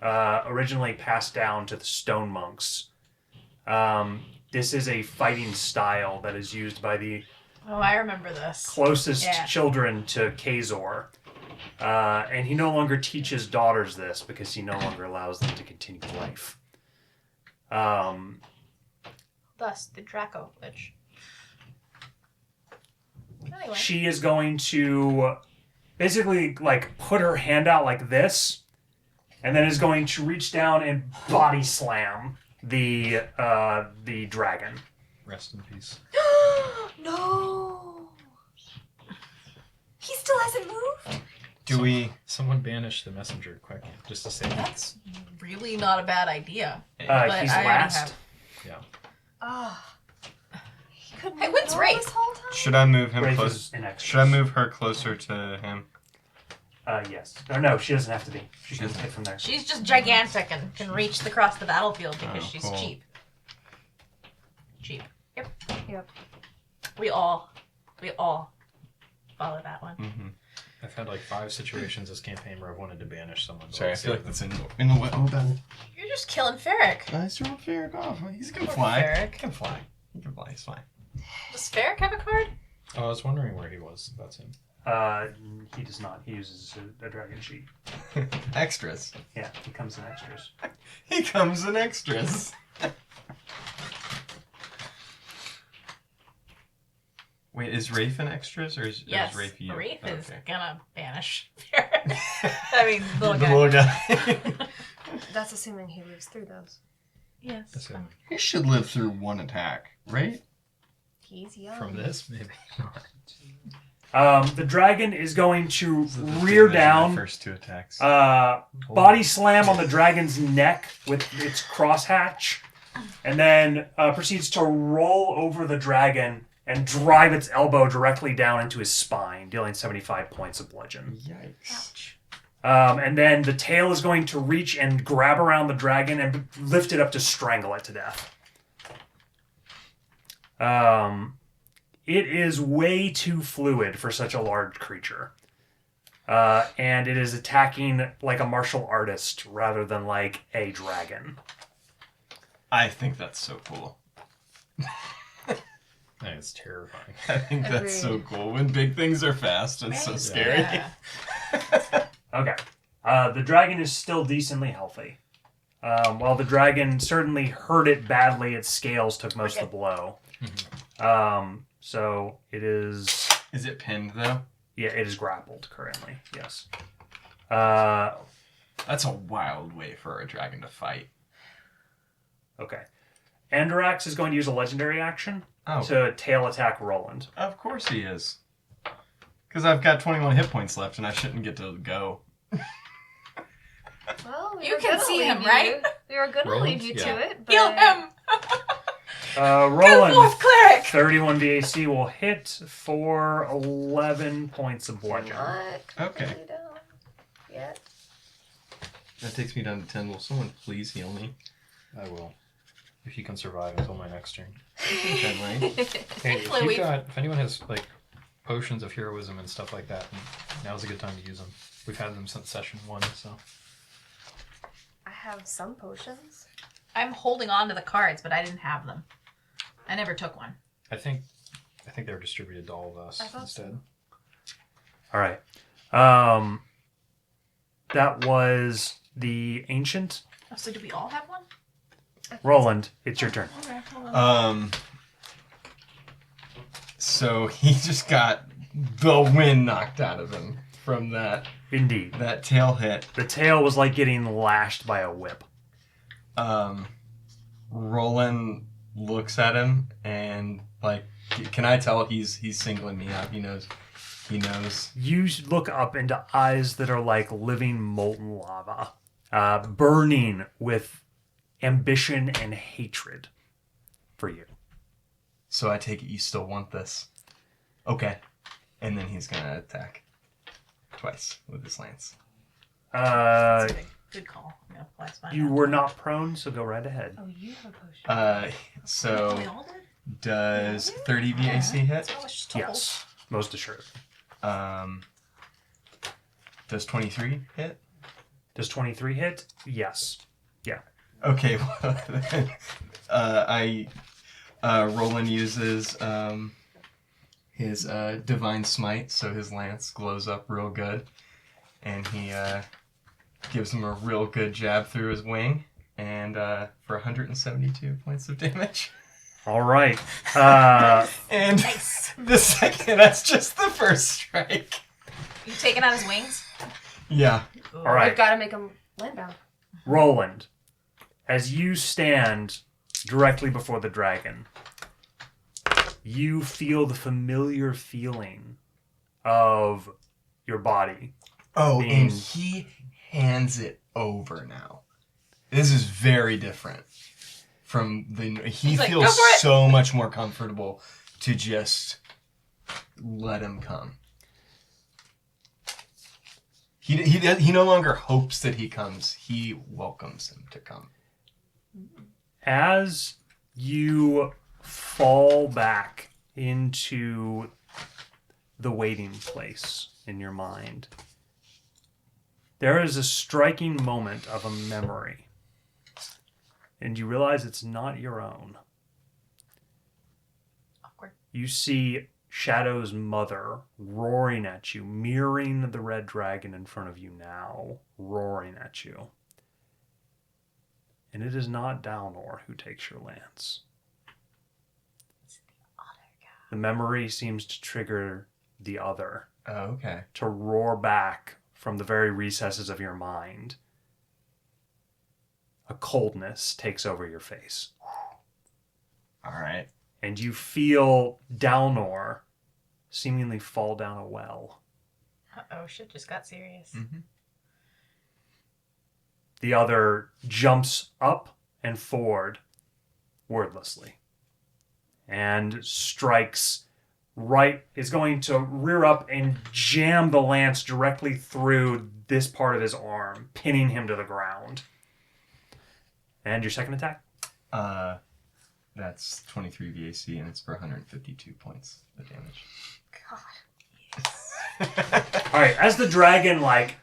originally passed down to the stone monks. This is a fighting style that is used by the Oh, I remember this. closest Yeah. children to Kazor. And he no longer teaches daughters this because he no longer allows them to continue life. Thus, the Draco Witch. Anyway. She is going to basically like put her hand out like this, and then is going to reach down and body slam the dragon. Rest in peace. No. He still hasn't moved. Do we? Someone banish the messenger quick, just to save him. That's really not a bad idea. He's But I already last. have- Yeah. Ah. He couldn't Hey, move when's at all Rafe? this whole time? Should I move him Wraith close? is in extras. Should I move her closer to him? Yes. No, she doesn't have to be. She can doesn't. hit from there. She's just gigantic and can reach across the battlefield because Oh, she's cool. cheap. Cheap. Yep. Yep. We all follow that one. Mm-hmm. I've had like 5 situations this campaign where I've wanted to banish someone. but Sorry, I I'll feel save like them. that's in the way. Oh, that. You're just killing Ferric. I threw Ferric off. He's gonna Poor fly. Ferric. He can fly. He can fly. He's fine. Does Ferric have a card? Oh, I was wondering where he was. That's him. He does not. He uses a dragon sheet. Extras. Yeah, he comes in extras. He comes in extras. Wait, is Rafe in extras or is Yes. Rafe you? Rafe is Okay. gonna banish Ferric. I mean, The little guy. little guy. That's assuming he lives through those. Yes. That's him. He should live through one attack, right? He's young. From this, maybe not. The dragon is going to So the rear thing measured my down, First 2 attacks. body slam on the dragon's neck with its crosshatch, and then proceeds to roll over the dragon and drive its elbow directly down into his spine, dealing 75 points of bludgeon. Yikes. And then the tail is going to reach and grab around the dragon and lift it up to strangle it to death. It is way too fluid for such a large creature. And it is attacking like a martial artist rather than like a dragon. I think that's so cool. It's terrifying. I think that's so Agreed. cool. When big things are fast, it's so Right? scary. Yeah. Okay. The dragon is still decently healthy. While the dragon certainly hurt it badly, its scales took most of the blow. So it is... Is it pinned though? Yeah, it is grappled currently, yes. That's a wild way for a dragon to fight. Okay. Andorax is going to use a legendary action Oh, to tail attack Roland. of course he is. Because I've got 21 hit points left, and I shouldn't get to go. Well, we You were can gonna see leave him, you- right? We were gonna Roland? leave you Yeah. to it, but Heal him! Good Roland, wolf cleric! 31 VAC will hit for 11 points of bludgeon. not Okay. completely down yet. That takes me down to 10. Will someone please heal me? I will. If you can survive until my next turn. That way. Hey, Hopefully if anyone has like potions of heroism and stuff like that, now's a good time to use them. We've had them since session 1, so. I have some potions. I'm holding on to the cards, but I didn't have them. I never took one. I think they were distributed to all of us I thought instead. All right. That was the ancient. Oh, so do we all have one? Roland, it's your turn. Okay, hold on. So he just got the wind knocked out of him from that Indeed. tail hit. The tail was like getting lashed by a whip. Roland looks at him and like, can I tell he's singling me out? He knows. You look up into eyes that are like living molten lava, burning with ambition and hatred for you. So I take it you still want this. Okay. And then he's gonna attack twice with his lance. That's a good call. I'm gonna apply spine You now. were not prone, so go right ahead. Oh, you have a potion. Oh, So we all did? does 30 VAC hit? So it's just a whole- Yes, most assured. Does 23 hit? Does 23 hit? Yes. Yeah. Okay, well, Roland uses his divine smite, so his lance glows up real good, and he gives him a real good jab through his wing, and for 172 points of damage. All right. And the second, that's just the first strike. You taking out his wings? Yeah. All right. I've got to make him landbound. Roland, as you stand directly before the dragon, you feel the familiar feeling of your body. Oh, Being- and he hands it over now. This is very different from the. He He's like, feels "Go for it!" so much more comfortable to just let him come. He no longer hopes that he comes. He welcomes him to come. As you fall back into the waiting place in your mind, there is a striking moment of a memory, and you realize it's not your own. Awkward. You see Shadow's mother roaring at you, mirroring the red dragon in front of you now, roaring at you. And it is not Dalnor who takes your lance. The memory seems to trigger the other Oh, okay. to roar back from the very recesses of your mind. A coldness takes over your face. All right. And you feel Dalnor seemingly fall down a well. Oh, shit just got serious. Mm-hmm. The other jumps up and forward wordlessly and strikes right, is going to rear up and jam the lance directly through this part of his arm, pinning him to the ground. And your second attack? That's 23 VAC, and it's for 152 points of damage. All right, as the dragon like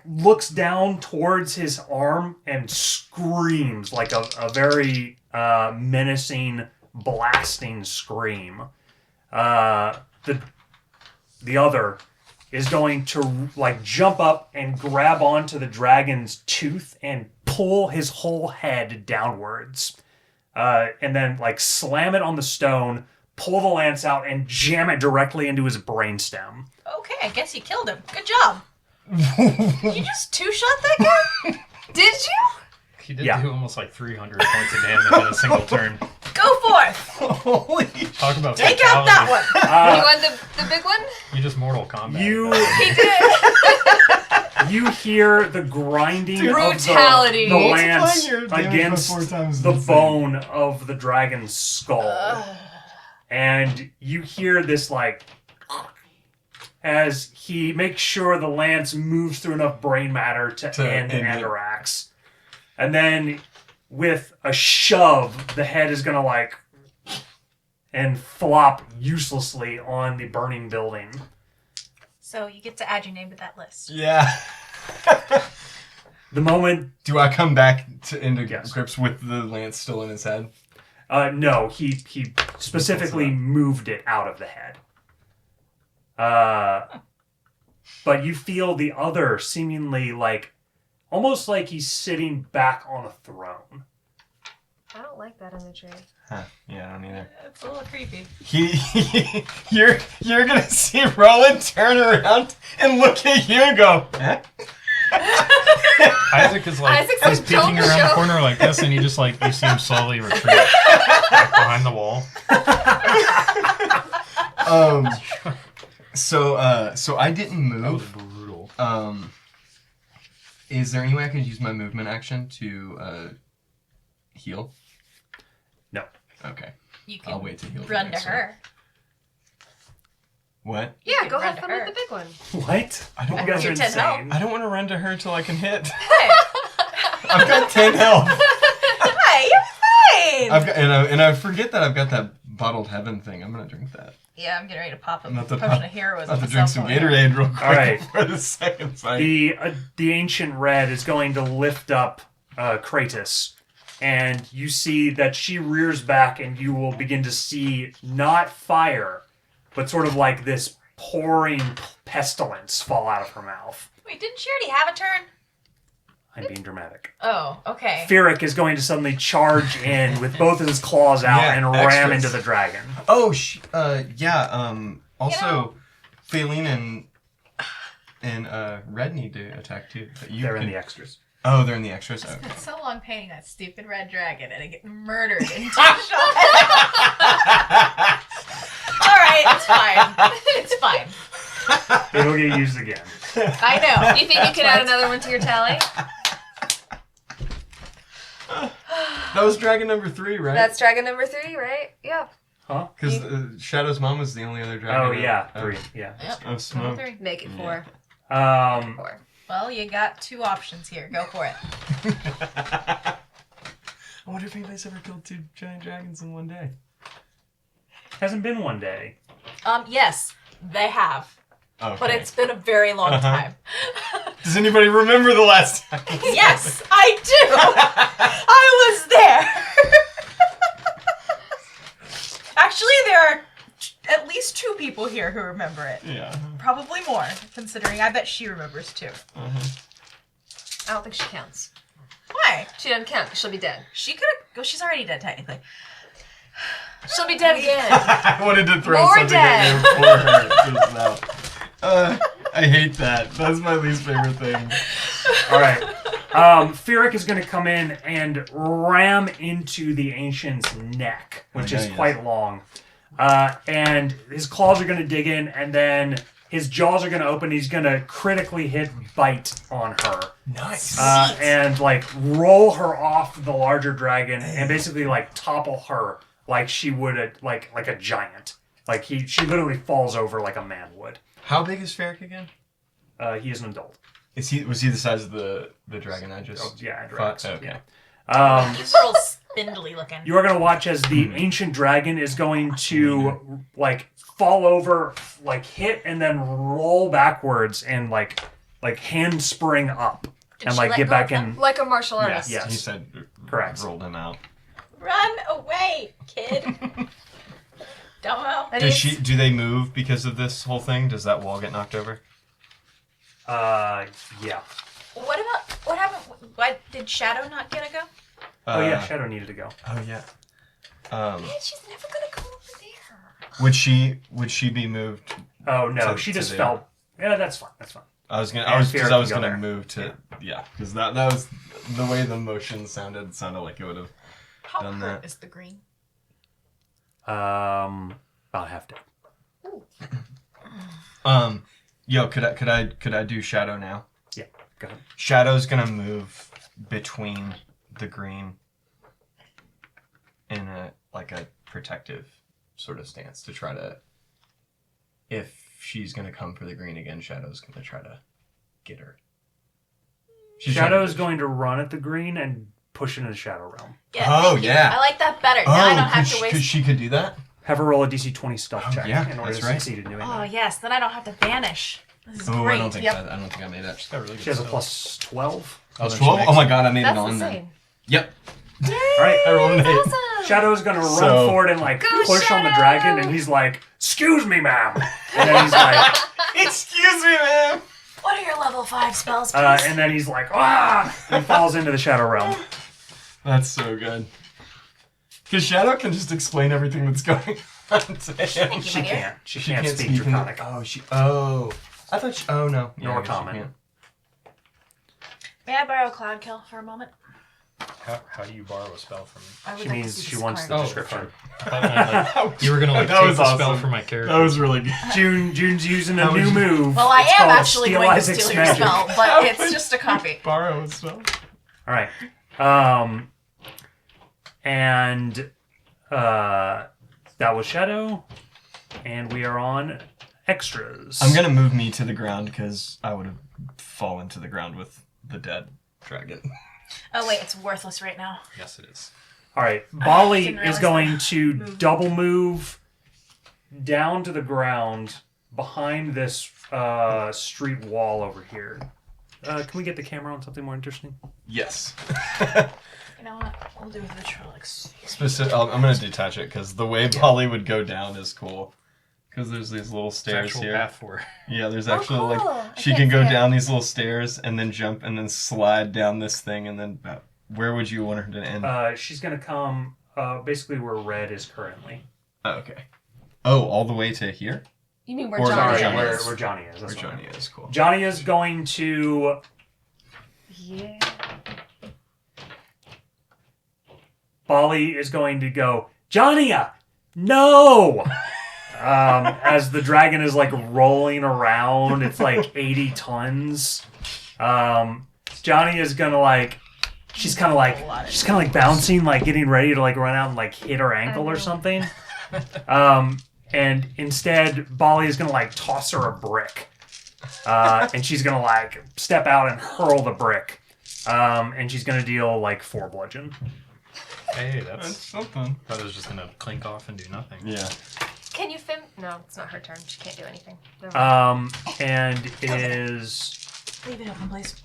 looks down towards his arm and screams like a very menacing, blasting scream, the other is going to like jump up and grab onto the dragon's tooth and pull his whole head downwards, and then like slam it on the stone, pull the lance out, and jam it directly into his brainstem. Okay, I guess you killed him. Good job. You just two-shot that guy? Did you? He did Yeah. do almost like 300 points of damage in a single turn. Go forth! Holy Talk about Take out that one! You want the big one? You just Mortal Kombat. You- He did. You hear the grinding Brutality. of the lance Multiplying your damage by against 4 times the insane. bone of the dragon's skull. And you hear this like as he makes sure the lance moves through enough brain matter to end end it. Andarax. And then with a shove, the head is gonna like and flop uselessly on the burning building. So you get to add your name to that list. Yeah. The moment Do I come back into Yes. grips with the lance still in his head? no, he specifically moved it out of the head. But you feel the other seemingly like almost like he's sitting back on a throne. I don't like that imagery. Huh. Yeah, I don't either. It's a little creepy. You're gonna see Roland turn around and look at you and go, eh? Isaac is like, Isaac's he's like, peeking "Don't around the show." corner like this, and you just like, you see him slowly retreat like, behind the wall. So I didn't That was move. brutal. Is there any way I could use my movement action to heal? No. Okay. You can I'll wait to heal. for run to next turn. her. What? Yeah, can go run have to fun her. with the big one. What? I don't You guys are You're 10 health. insane. I don't want to run to her till I can hit. Hey, I've got 10 health. hey, you're fine! I've got and I forget that I've got that bottled heaven thing. I'm gonna drink that. Yeah, I'm getting ready to pop a I'm about to potion pop- of heroism. I'll have to drink some myself. Gatorade real quick Alright. for the second fight. The ancient red is going to lift up Kratos, and you see that she rears back, and you will begin to see not fire, but sort of like this pouring pestilence fall out of her mouth. Wait, didn't she already have a turn? I'm being dramatic. Oh, okay. Feeric is going to suddenly charge in with both of his claws out Yeah, and ram extras. into the dragon. Oh, yeah. Also, You know- Phaelin and Red need to attack too. But you They're in can- the extras. Oh, they're in the extras. Okay. It's so long painting that stupid red dragon and it get murdered in 2 shots. Alright, it's fine. It's fine. It'll get used again. I know. Do you think you could add another one to your tally? That was dragon number 3, right? That's dragon number 3, right? Yeah. Huh? Because Shadow's mom was the only other dragon. Oh, yeah. of- 3. Yeah. Yep. Of Number smoke. 3. Make it 4. 4. Well, you got 2 options here. Go for it. I wonder if anybody's ever killed 2 giant dragons in one day. Hasn't been one day. Yes, they have. Okay. But it's been a very long Uh-huh. time. Does anybody remember the last time? Yes, I do. I was there. Actually, there are at least 2 people here who remember it. Yeah. Probably more, considering I bet she remembers too. Uh-huh. I don't think she counts. Why? She doesn't count because she'll be dead. She could have. Well, she's already dead technically. She'll be dead again. I wanted to throw More something dead. at you for her just now. I hate that. That's my least favorite thing. All right. Feeric is going to come in and ram into the ancient's neck, which Oh, is yeah, quite long. And his claws are going to dig in, and then his jaws are going to open. He's going to critically hit bite on her. Nice. And like roll her off the larger dragon and basically like topple her like she would like a giant. Like she literally falls over like a man would. How big is Ferric again? He is an adult. Was he the size of the dragon I just Oh, yeah, fought? Drax. Okay. Yeah. He's real spindly looking. You are going to watch as the ancient dragon is going to like fall over, like hit, and then roll backwards and like handspring up Did and she like let get go back of in. Like a martial Yeah, artist. Yes. He said Correct. rolled him out. Run away, kid. Dumbo. And Does he's- do they move because of this whole thing? Does that wall get knocked over? Yeah. What happened? Why did Shadow not get a go? Oh yeah, Shadow needed to go. Oh yeah. Man, she's never gonna go over there. Would she be moved? Oh no, To- she to just the- fell. Yeah, that's fine. That's fine. I was gonna there. move to because that was the way the motion sounded. It sounded like it would have How done hurt that. is the green? About half dead. Yo, could I do Shadow now? Yeah, go ahead. Shadow's gonna move between the green in a protective sort of stance to try to. If she's gonna come for the green again, Shadow's gonna try to get her. Shadow's going to run at the green and push into the Shadow Realm. Yeah, Oh, thank you. yeah. I like that better. Now I don't have to Because waste. she could do that. Have her roll a DC 20 stealth check yeah, in order that's to right. succeed in doing Oh that. yes, then I don't have to vanish. This is Oh, great. I don't think Yep. I don't think I made that. She's got really good She has a stuff. plus 12. Plus then she 12? makes Oh my it. god, I made That's it on the then. same. Yep. All right. I rolled an 8. Awesome. Shadow's gonna run So- forward and Go push on the Shadow! dragon, and he's like, "Excuse me, ma'am," and then he's like, Excuse me, ma'am. What are your level 5 spells, please? and then he's like, "Ah!" and he falls into the Shadow Realm. That's so good. Because Shadow can just explain everything that's going on to him. She my dear. can't. She can't speak in- Draconic. Oh. I thought oh no. Yeah, Nor I guess she common. can't. May I borrow Cloud Kill for a moment? How do you borrow a spell from me? I would She like to means see she this wants card. the description. I thought you were gonna That take was the spell awesome. from my character. That was really good. June's using How a would new you- move. Well, I It's am called actually Steal going to Isaac's steal your Magic. spell, but it's just a copy. Borrow a spell. All right. And that was Shadow, and we are on extras. I'm gonna move me to the ground because I would have fallen to the ground with the dead dragon. Oh wait, it's worthless right now. Yes, it is. All right. Bali Didn't is realize going that. to double move down to the ground behind this street wall over here. Can we get the camera on something more interesting? Yes. You know what? We'll do the Trollocs. I'm gonna detach it because the way Polly would go down is cool. Because there's these little It's stairs actual here. path for. Yeah, there's Oh, actually cool. I she can't can go see it. down these little stairs and then jump and then slide down this thing and then where would you want her to end? She's going to come basically where Red is currently. Oh, okay. Oh, all the way to here? You mean where Or Johnny Johnny where, is? where Johnny is. Where That's what I Johnny meant. is, cool. Johnny is going to... Yeah. Bali is going to go, Johnny, no! As the dragon is rolling around, it's 80 tons. Johnny is gonna she's kind of bouncing, getting ready to run out and hit her ankle or something. And instead, Bali is gonna toss her a brick, and she's gonna step out and hurl the brick, and she's gonna deal 4 bludgeon. Hey, That's that's. something. Thought it was just gonna clink off and do nothing. Yeah. Can you No, it's not her turn. She can't do anything. Never mind. And it is Leave it open, please.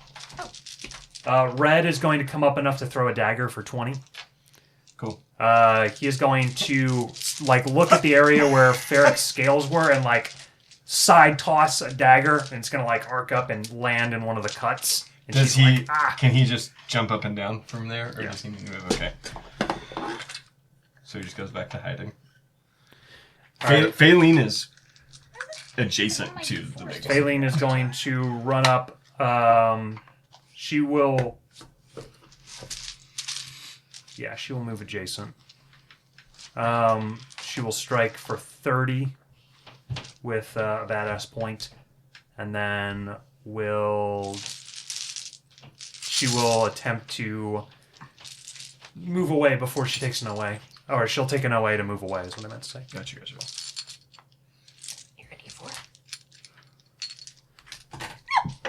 Red is going to come up enough to throw a dagger for 20. Cool. He is going to look at the area where Ferrex scales were and side toss a dagger, and it's gonna arc up and land in one of the cuts. And Does she's he? ah. Can he just jump up and down from there, or Yeah. does he need to move? Okay. So he just goes back to hiding. All right. Faylene is adjacent to the big one. Faylene is going to run up. She will. Yeah, she will move adjacent. She will strike for 30 with a badass point, and then she will attempt to move away before she takes an away. Or she'll take an away to move away, is what I meant to say. Gotcha. You're ready for it.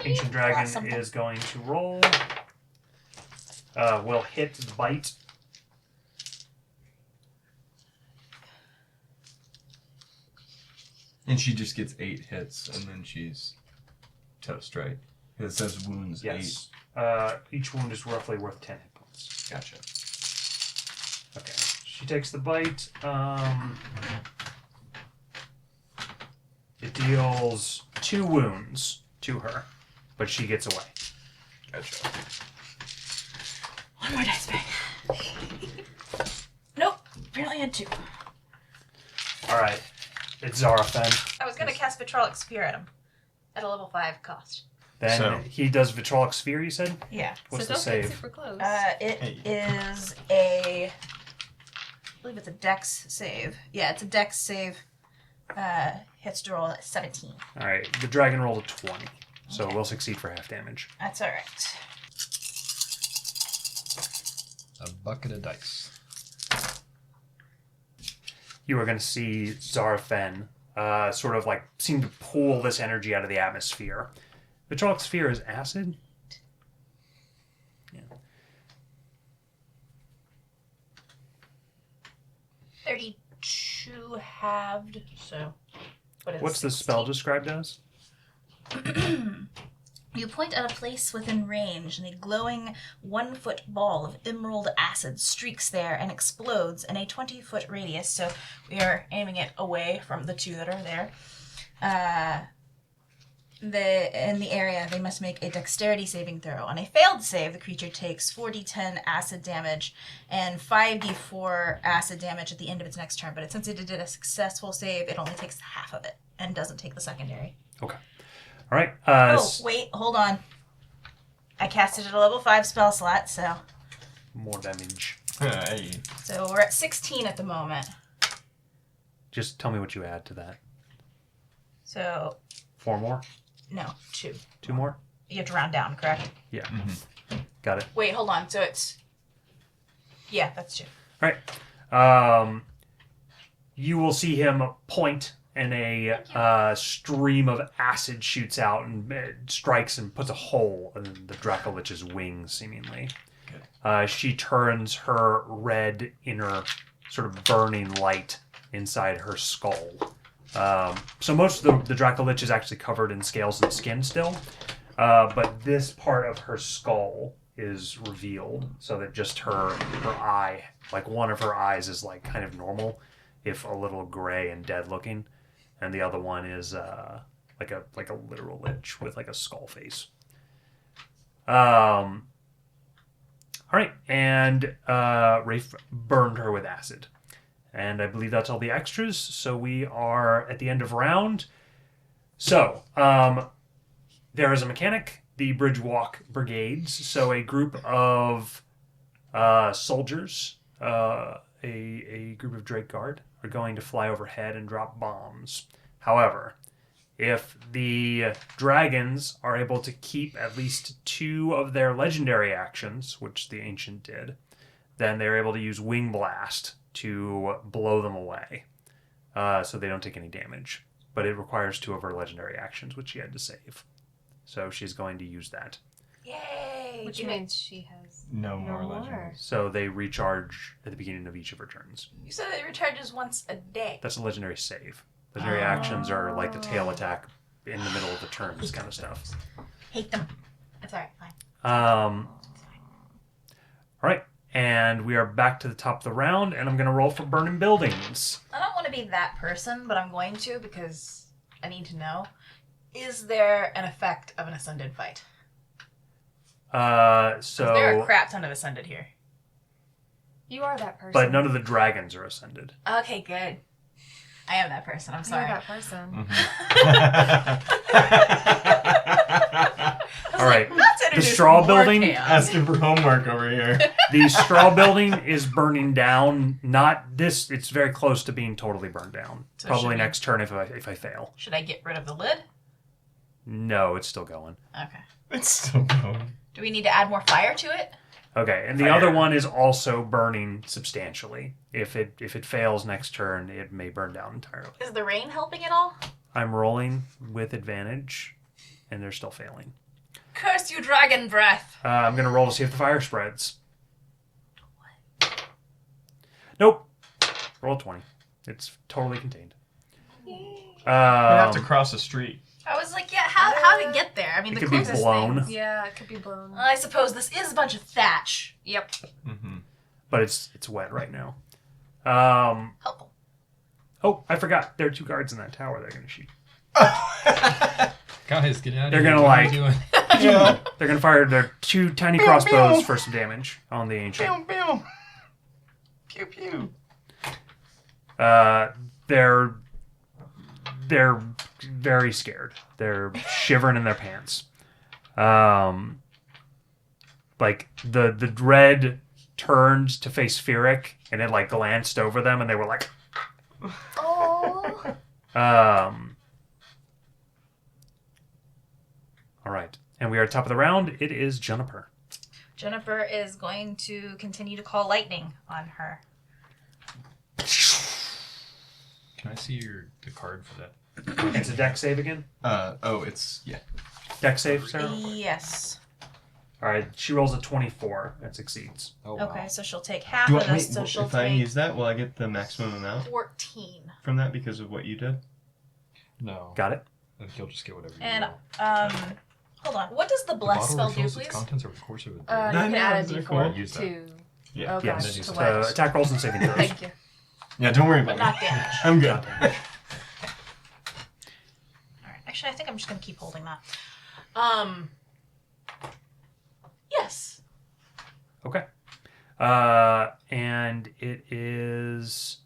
Ancient Dragon Something. is going to roll. Will hit the bite. And she just gets 8 hits, and then she's toast, right? 'Cause it says wounds Yes. Each wound is roughly worth 10 hit points. 8. Gotcha. Okay. She takes the bite. It deals 2 wounds to her, but she gets away. Gotcha. One more dice bag. Nope. Apparently I had 2. Alright. It's Zarafen. I was gonna cast Vitrolic Spear at him. At a level 5 cost. Then So- he does Vitrolic Sphere, you said? Yeah. What's so the don't get save? super close. It is a. I believe it's a Dex save. Yeah, it's a Dex save. Hits to roll at 17. All right, the dragon rolled a 20, so we'll succeed for half damage. That's all right. A bucket of dice. You are going to see Zarafen sort of like seem to pull this energy out of the atmosphere. Vitrolic Sphere is acid. Yeah. 32 halved. So. What's the spell described as? You point at a place within range, and a glowing 1-foot ball of emerald acid streaks there and explodes in a 20-foot radius. So we are aiming it away from the two that are there. In the area, they must make a dexterity saving throw. On a failed save, the creature takes 4d10 acid damage and 5d4 acid damage at the end of its next turn. But since it did a successful save, it only takes half of it and doesn't take the secondary. Okay. All right. Wait, hold on. I cast it at a level 5 spell slot, so More damage. Hey. we're at 16 at the moment. Just tell me what you add to that. So 4 more? no, 2. 2 more? You have to round down, correct? Yeah. Mm-hmm. Got it. Wait, hold on. So it's that's 2. All right. You will see him point, and a stream of acid shoots out and strikes and puts a hole in the Dracolich's wings, seemingly. She turns her red inner sort of burning light inside her skull. So most of the Dracolich is actually covered in scales and skin still, but this part of her skull is revealed so that just her eye, like one of her eyes is like kind of normal, if a little gray and dead looking, and the other one is like a literal lich with like a skull face. All right, and Rafe burned her with acid. And I believe that's all the extras. So we are at the end of round. So there is a mechanic, the Bridge Walk Brigades. So a group of soldiers, a group of Drake Guard, are going to fly overhead and drop bombs. However, if the dragons are able to keep at least 2 of their legendary actions, which the Ancient did, then they're able to use Wing Blast to blow them away, so they don't take any damage. But it requires 2 of her legendary actions, which she had to save. So she's going to use that. Yay! Which means she has No more legends. So they recharge at the beginning of each of her turns. You said it recharges once a day. That's a legendary save. Legendary actions are like the tail attack in the middle of the turn, this kind of stuff. Hate them. That's alright, fine. All right. And we are back to the top of the round, and I'm going to roll for burning buildings. I don't want to be that person, but I'm going to because I need to know. Is there an effect of an Ascended fight? So, There are a crap ton of Ascended here. You are that person. but none of the dragons are ascended. Okay, good. I am that person. I'm You're sorry. that person. All right. That's The straw building. Asking for homework over here. The straw building is burning down. Not this. It's very close to being totally burned down. So Probably should we- next turn if I fail. Should I get rid of the lid? No, it's still going. Okay. It's still going. Do we need to add more fire to it? Okay, and the Fire. other one is also burning substantially. If it fails next turn, it may burn down entirely. Is the rain helping at all? I'm rolling with advantage, and they're still failing. Curse you, dragon breath! I'm going to roll to see if the fire spreads. Nope. Roll 20. It's totally contained. You have to Um, cross a street. I was like, yeah, how did it get there? I mean, It the could be closest blown. things. Yeah, it could be blown. I suppose this is a bunch of thatch. Yep. Mm-hmm. but it's wet right now. Helpful. Oh, I forgot. There are 2 guards in that tower they're going to shoot. Guys, get out of They're here. gonna What are like- you doing? Yeah. They're going to fire their 2 tiny Pew, crossbows pew. for some damage on the Ancient. Pew, pew. Pew, pew. They're very scared. They're shivering in their pants. Like the dread turned to face Feeric, and it like glanced over them, and they were like, Oh. All right, and we are at the top of the round. It is Juniper. Jennifer is going to continue to call lightning on her. Can I see the card for that? It's a deck save again. It's Deck save, Sarah. Yes. All right, she rolls a 24. That succeeds. Oh, wow. Okay, so she'll take half Do of I, this. wait, So she'll if I take use that, will I get the maximum amount 14. from that because of what you did? No. Got it. I think you'll just get whatever you And want. hold on. What does the bless bottle spell do, refills please? its contents over the course of a day. You No, can no, add a they're d4 cool. Use that. to. Yeah. Oh Yes. gosh, to So what? Attack rolls and saving throws. Thank you. Yeah, don't worry But about not it. damage. I'm good. Alright. Actually, I think I'm just gonna keep holding that. Yes. Okay. And it is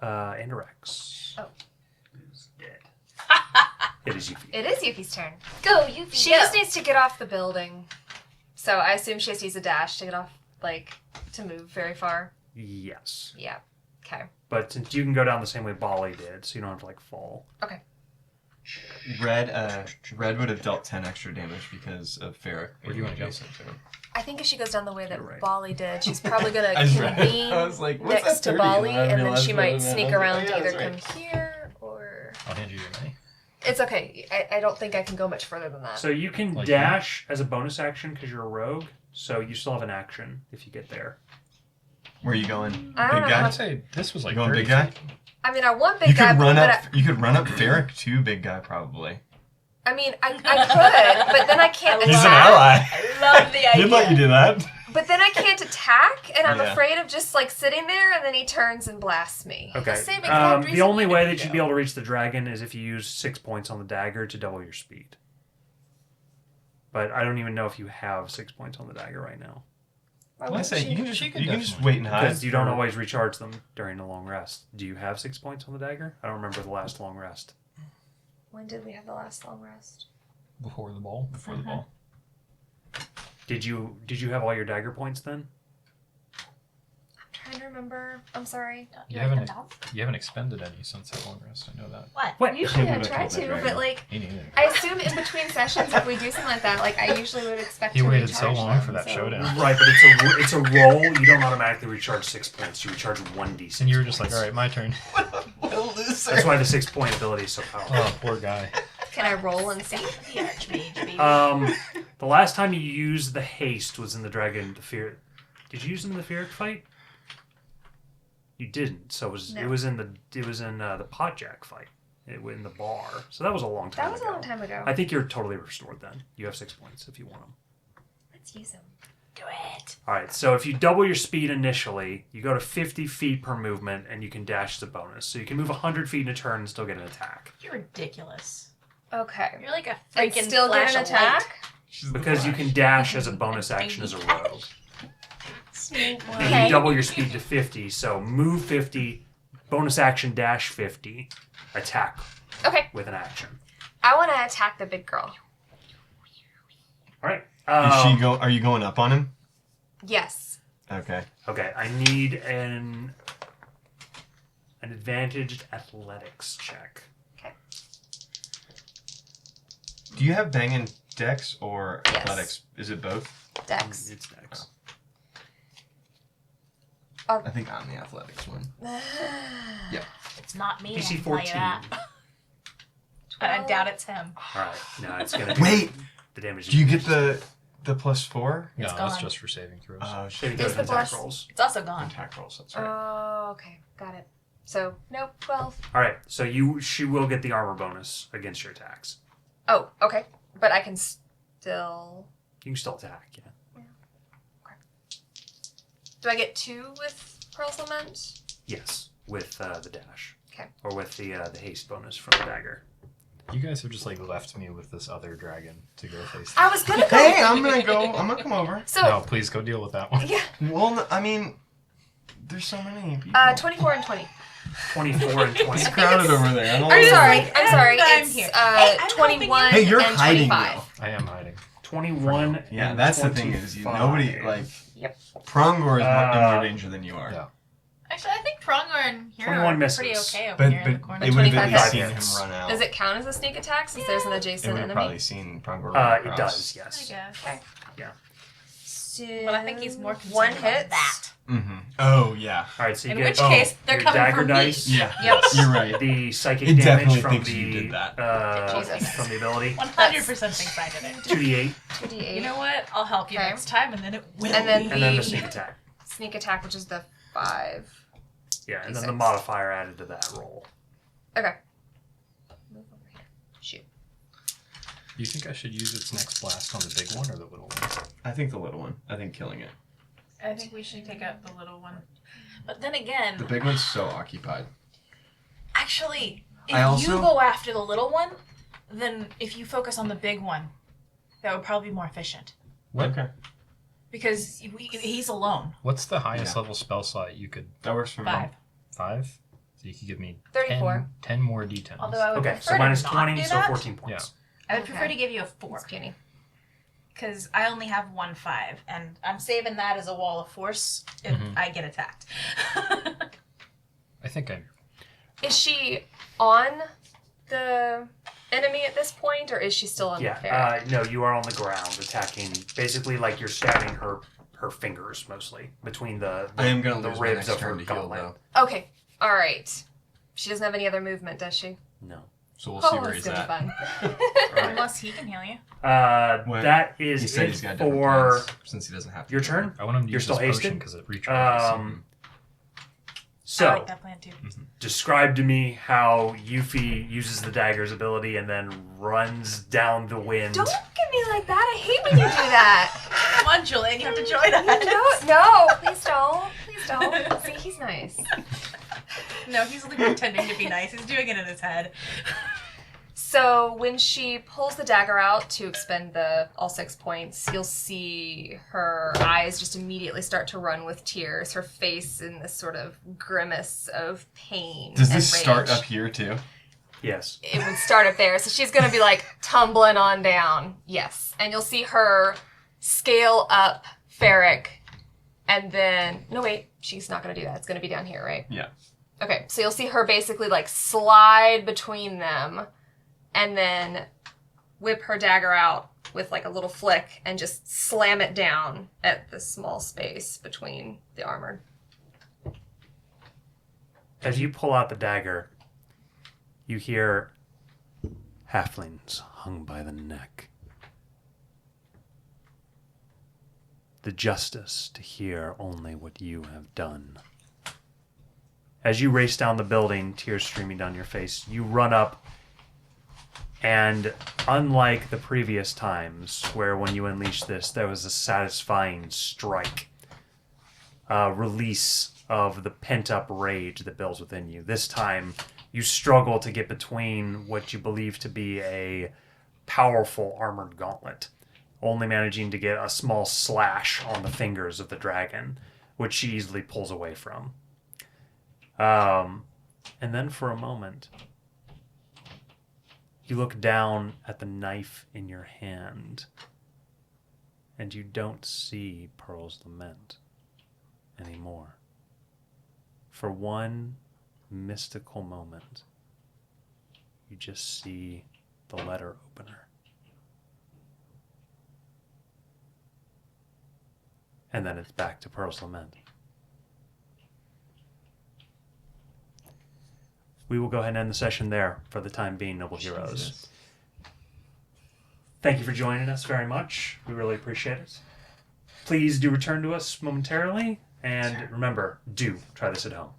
Andorex. Oh. Who's dead. It is Yuffie. It is Yuki's turn. Go, Yuki. She just needs to get off the building. So I assume she has to use a dash to get off, to move very far. Yes. Yeah. Okay. But since you can go down the same way Bali did, so you don't have to fall. Okay. Red would have dealt 10 extra damage because of Ferric. Where do you wanna go? adjacent to him. I think if she goes down the way that You're right. Bali did, she's probably going to I just read it. convene I was like, what's next that to 30? Bali, And I and then realized she what it might meant. sneak I was like, around oh, to yeah, either that's come right. here or... I'll hand you your money. It's okay. I don't think I can go much further than that. So you can Like dash as a bonus action because you're a rogue, so you still have an action if you get there. Where are you going? I don't Big know. guy? I'd say this was like You going 30 big guy? feet. I mean, I want big You guy, could run but up. You could run up Ferric to big guy probably. I mean, I could, but then I can't He's an attack. ally. I love the idea. He'd let you do that. But then I can't attack, and I'm Yeah. afraid of just sitting there, and then he turns and blasts me. Okay. same exact The reason only we way didn't that you'd go. be able to reach the dragon is if you use 6 points on the dagger to double your speed. But I don't even know if you have 6 points on the dagger right now. Why I wouldn't say she? you can just definitely- wait and hide. Because you don't for- always recharge them during a long rest. Do you have 6 points on the dagger? I don't remember the last long rest. When did we have the last long rest? Before the ball. before the ball. Did you have all your dagger points then? I'm trying to remember. I'm sorry. You haven't expended any since that long rest. I know that. What? Usually I Maybe try I killed that to, but dragon. Me neither. I assume in between sessions, if we do something like that, I usually would expect He to waited so recharge long them, for that so- showdown. Right, but it's a roll. You don't automatically recharge 6 points. You recharge 1d6. And you were just like, all right, my turn. That's why the 6 point ability is so powerful. Oh, poor guy. Can I roll and see? The Archmage, baby. The last time you used the haste was in the dragon. The fear. Did you use it in the Fearic fight? You didn't. So No. it was in the Potjack fight. In the bar. So that was a long time That was ago. a long time ago. I think you're totally restored then. You have 6 points if you want them. Let's use them. Do it. All right. So if you double your speed initially, you go to 50 feet per movement, and you can dash the bonus. So you can move 100 feet in a turn and still get an attack. You're ridiculous. Okay. You're like a And freaking still get flash an of light. attack? Because you can dash as a bonus action as a rogue. And Okay. you double your speed to 50, so move 50, bonus action dash 50, attack Okay. with an action. I want to attack the big girl. All right. Are you going up on him? Yes. Okay. Okay, I need an advantaged athletics check. Okay. Do you have banging dex or Yes. athletics? Is it both? Dex. It's dex. I think I'm the athletics one. It's not me. DC I can tell you 14. that. But I doubt it's him. All right, no, it's gonna be Wait! the damage. Do you get the +4? No, It's that's gone. just for saving throws. Oh, Saving shit. throws the and attack plus- rolls? It's also gone. Attack rolls, that's right. Oh, okay. Got it. So, nope, 12. All right, so she will get the armor bonus against your attacks. Oh, okay. But I can still... You can still attack, yeah. Do I get 2 with Pearl's Lament? Yes, with the dash. Okay. Or with the haste bonus from the dagger. You guys have just left me with this other dragon to go face. I was gonna go... Hey, I'm gonna come over. So, No, please go deal with that one. yeah. Well, no, I mean, there's so many people. 24 and 20. 24 and 20. It's crowded over there. I don't I'm know. sorry. I'm sorry. I'm It's here. Hey, I'm helping 21 Hey, you're and hiding 25. now. I am hiding. 21. Yeah, and that's the thing is, 25. nobody, like... Yep. Prongor is more in more danger than you are. Yeah. Actually, I think Prongor and Hero 21 are pretty misses. okay over But, here in the corner. it would have at 25 least seen him hits. run out. Does it count as a sneak attack since there's an It adjacent would have enemy? probably seen Prongor run It across. does, I yes. guess. Okay. Yeah. So But I think he's more concerned one about hit. that. Mm-hmm. Oh, yeah. All right, so you In get which case, they're your coming dagger from me. dice. Yeah, Yep. you're right. The psychic It damage definitely from thinks the you did that. Jesus. from the ability. 100% thinks I did it. 2d8, 2d8. You know what? I'll help you Okay. next time, and then it will And then be. and then the sneak attack. Sneak attack, which is the 5. Yeah, and then the D6. modifier added to that roll. Okay. Move over here. Shoot. Do you think I should use its next blast on the big one or the little one? I think the little one. I think killing it. I think we should take out the little one. But then again, The big one's so occupied. actually, if I also- you go after the little one, then if you focus on the big one, that would probably be more efficient. What? Okay. Because he's alone. What's the highest Yeah. level spell slot you could? That works for me. 5. 5? So you could give me 34. 10 more d10s. Although I would Okay, prefer so minus to not 20, do so that. 14 points. I would prefer Okay. to give you a 4. It's puny. Because I only have 1 5, and I'm saving that as a wall of force if Mhm. I get attacked. I think I. Is she on the enemy at this point, or is she still on the fair? Yeah, no, you are on the ground attacking, basically like you're stabbing her fingers mostly, between the I am going to the lose my ribs next of her turn to heal, gauntlet. though. Okay. All right. She doesn't have any other movement, does she? No. So we'll see Oh, where it's he's gonna at. be fun. Right. Unless he can heal you. Well, That He is said it he's got different for plans, since he doesn't have to. your do turn. it. I want him to You're use still his potion hasted? because it recharges. I So, like that plan too. describe to me how Yuffie uses the dagger's ability and then runs down the wind. Don't get me like that. I hate when you do that. Come on, Julian, you have to join us. No, please don't. Please don't. See, he's nice. No, he's only pretending to be nice. He's doing it in his head. So when she pulls the dagger out to expend all 6 points, you'll see her eyes just immediately start to run with tears. Her face in this sort of grimace of pain. Does and this rage. start up here, too? Yes. It would start up there. So she's going to be like tumbling on down. Yes. And you'll see her scale up Ferric. And then, no, wait, she's not going to do that. It's going to be down here, right? Yeah. Okay. So you'll see her basically like slide between them and then whip her dagger out with like a little flick and just slam it down at the small space between the armored. As you pull out the dagger, you hear halflings hung by the neck. The justice to hear only what you have done. As you race down the building, tears streaming down your face, you run up, and unlike the previous times where when you unleashed this, there was a satisfying strike, release of the pent-up rage that builds within you. This time, you struggle to get between what you believe to be a powerful armored gauntlet, only managing to get a small slash on the fingers of the dragon, which she easily pulls away from. And then for a moment, you look down at the knife in your hand, and you don't see Pearl's Lament anymore. For one mystical moment, you just see the letter opener. And then it's back to Pearl's Lament. We will go ahead and end the session there for the time being, Noble Heroes. Jesus. Thank you for joining us very much. We really appreciate it. Please do return to us momentarily. And remember, do try this at home.